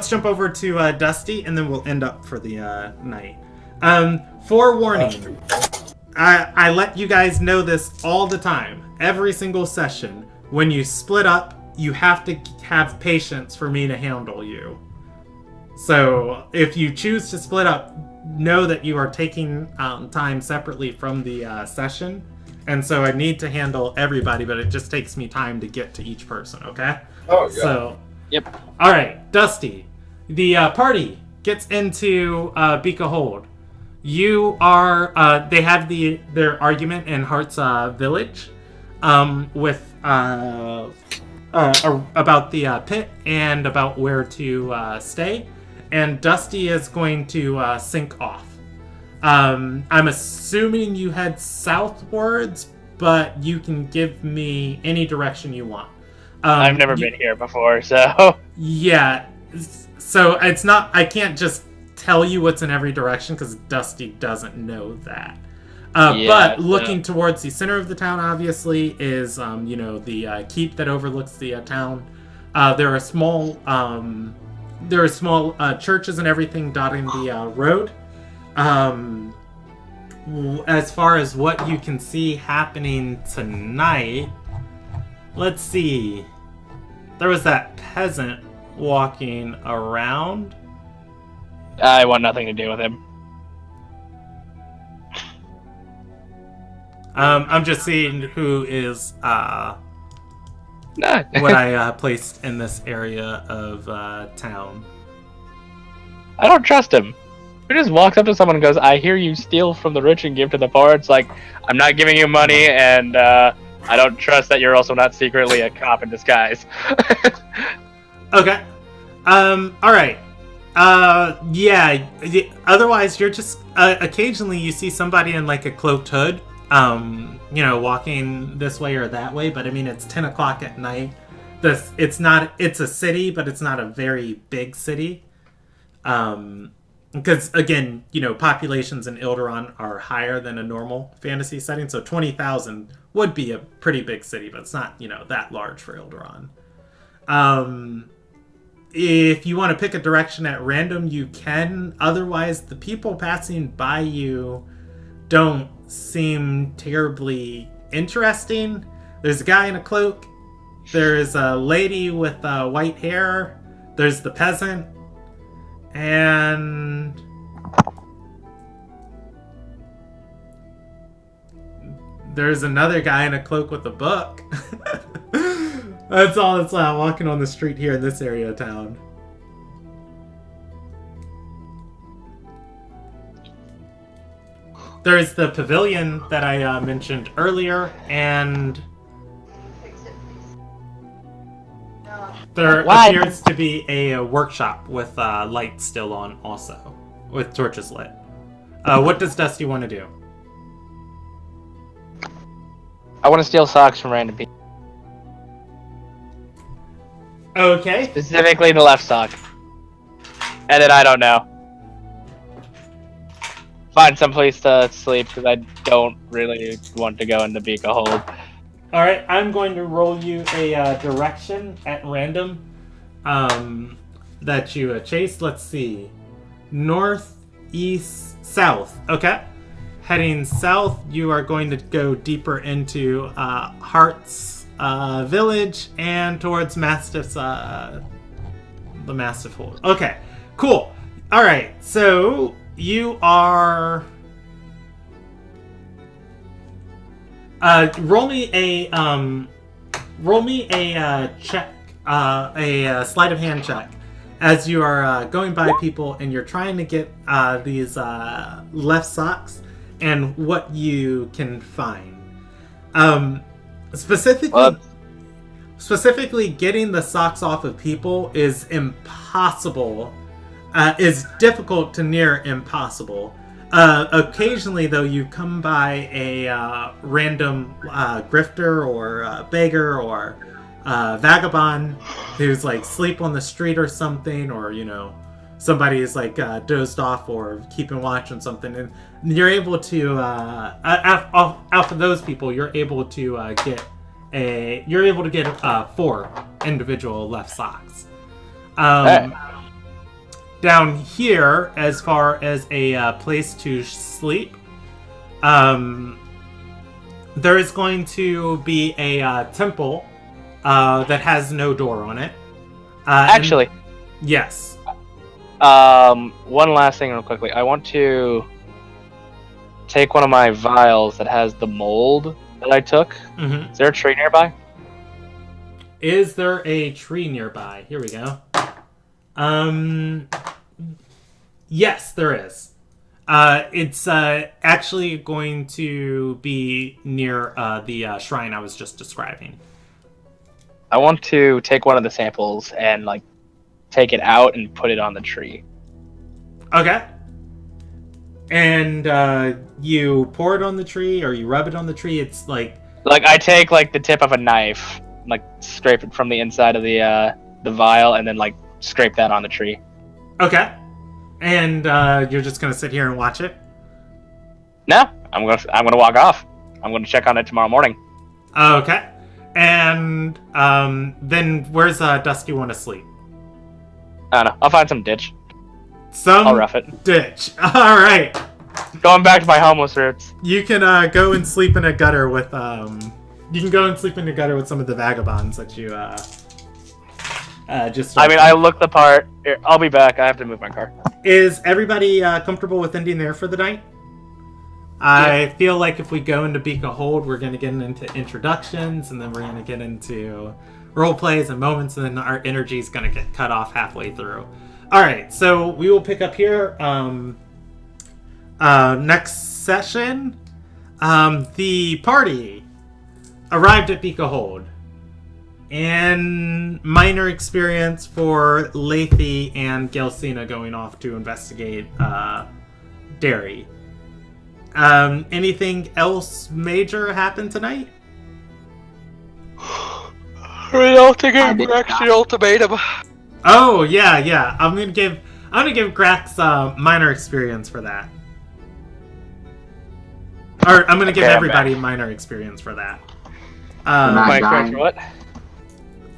B: jump over to Dusty, and then we'll end up for the night. Forewarning. I let you guys know this all the time. Every single session. When you split up, you have to have patience for me to handle you. So if you choose to split up, know that you are taking time separately from the session. And so I need to handle everybody, but it just takes me time to get to each person, okay?
E: Oh, yeah.
B: So,
H: Yep.
B: Alright, Dusty. The party gets into Beakerhold. You are, they have their argument in Heart's Village with about the pit and about where to stay. And Dusty is going to sync off. I'm assuming you head southwards, but you can give me any direction you want.
H: I've never been here before, so...
B: Yeah, so it's not... I can't just tell you what's in every direction, because Dusty doesn't know that. But looking towards the center of the town, obviously, is, the keep that overlooks the town. There are small churches and everything dotting the road. As far as what you can see happening tonight, let's see. There was that peasant walking around.
H: I want nothing to do with him.
B: I'm just seeing who is what I placed in this area of town.
H: I don't trust him. Who just walks up to someone and goes, I hear you steal from the rich and give to the poor? It's like, I'm not giving you money, and I don't trust that you're also not secretly a cop in disguise.
B: Okay. Alright. Yeah. Otherwise, you're just... occasionally you see somebody in, like, a cloaked hood, walking this way or that way, but I mean, it's 10 o'clock at night. It's a city, but it's not a very big city. Because, again, populations in Ilderon are higher than a normal fantasy setting, so 20,000 would be a pretty big city, but it's not, that large for Ilderon. If you want to pick a direction at random, you can. Otherwise, the people passing by you don't seem terribly interesting. There's a guy in a cloak. There's a lady with white hair. There's the peasant. And there's another guy in a cloak with a book. That's all that's walking on the street here in this area of town. There's the pavilion that I mentioned earlier, and there appears to be a workshop with lights still on also, with torches lit. What does Dusty want to do?
H: I want to steal socks from random people.
B: Okay.
H: Specifically the left sock. And then I don't know. find some place to sleep because I don't really want to go into Beacon Hold.
B: All right, I'm going to roll you a direction at random that you chase. Let's see. North, east, south. Okay. Heading south, you are going to go deeper into Heart's village and towards Mastiff's, the Mastiff Hold. Okay, cool. All right, so you are... roll me a check, a sleight of hand check, as you are going by people and you're trying to get these left socks and what you can find. Specifically, getting the socks off of people is impossible. Is difficult to near impossible. Occasionally, though, you come by a random grifter or beggar or vagabond who's like sleep on the street or something, or somebody is like dozed off or keeping watch on something, and you're able to off of those people, you're able to get 4 individual left socks. Down here, as far as a place to sleep, there is going to be a temple that has no door on it.
H: Actually,
B: yes.
H: One last thing real quickly. I want to take one of my vials that has the mold that I took.
B: Mm-hmm.
H: Is there a tree nearby?
B: Is there a tree nearby? Here we go. Yes, there is. It's actually going to be near the shrine I was just describing.
H: I want to take one of the samples and take it out and put it on the tree.
B: Okay. And you pour it on the tree, or you rub it on the tree. It's like
H: I take the tip of a knife, scrape it from the inside of the vial, and then scrape that on the tree.
B: Okay. And you're just gonna sit here and watch it?
H: No, I'm gonna walk off. I'm gonna check on it tomorrow morning.
B: Okay. And then where's Dusty want to sleep?
H: I don't know. I'll find some ditch.
B: I'll
H: rough it.
B: Ditch. All right.
H: Going back to my homeless roots.
B: You can go and sleep in a gutter with You can go and sleep in a gutter with some of the vagabonds that you just.
H: I look the part. Here, I'll be back. I have to move my car.
B: Is everybody comfortable with ending there for the night? I feel like if we go into Beacon Hold, we're going to get into introductions, and then we're going to get into role plays and moments, and then our energy is going to get cut off halfway through. All right, so we will pick up here. Next session, the party arrived at Beacon Hold, and minor experience for Lathy and Gelsina going off to investigate Derry. Anything else major happened tonight?
F: Resulting Grex's ultimatum.
B: Oh yeah. I'm gonna give Grax minor experience for that. Or I'm gonna give everybody minor experience for that.
H: Minor experience for what?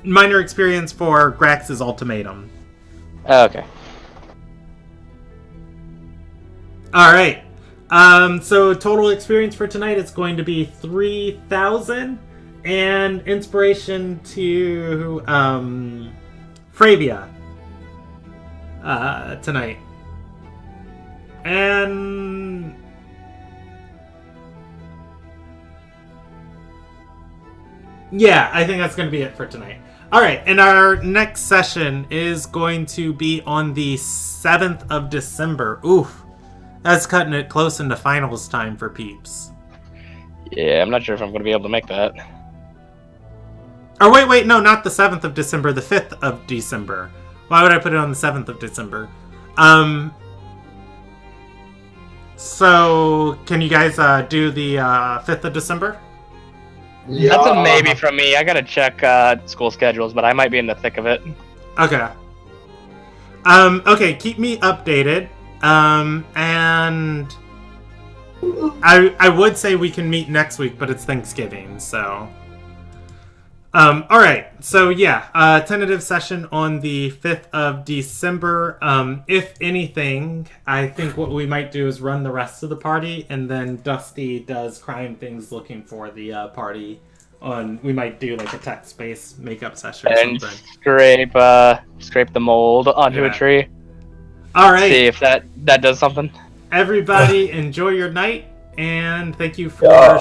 B: Minor experience for Grax's ultimatum.
H: Oh, okay.
B: All right. So total experience for tonight is going to be 3,000, and inspiration to Fravia tonight. And yeah, I think that's going to be it for tonight. All right, and our next session is going to be on the 7th of December. Oof. That's cutting it close into finals time for peeps.
H: Yeah, I'm not sure if I'm going to be able to make that.
B: Oh, wait, no, not the 7th of December, the 5th of December. Why would I put it on the 7th of December? So, can you guys do the 5th of December?
E: Yeah.
H: That's a maybe from me. I got to check school schedules, but I might be in the thick of it.
B: Okay. Okay, keep me updated. And I would say we can meet next week, but it's Thanksgiving, so. All right. So yeah, tentative session on the 5th of December. If anything, I think what we might do is run the rest of the party, and then Dusty does crime things looking for the party. We might do like a text-based makeup session or
H: And
B: something.
H: scrape the mold onto a tree.
B: All right.
H: See if that does something.
B: Everybody, enjoy your night, and thank you for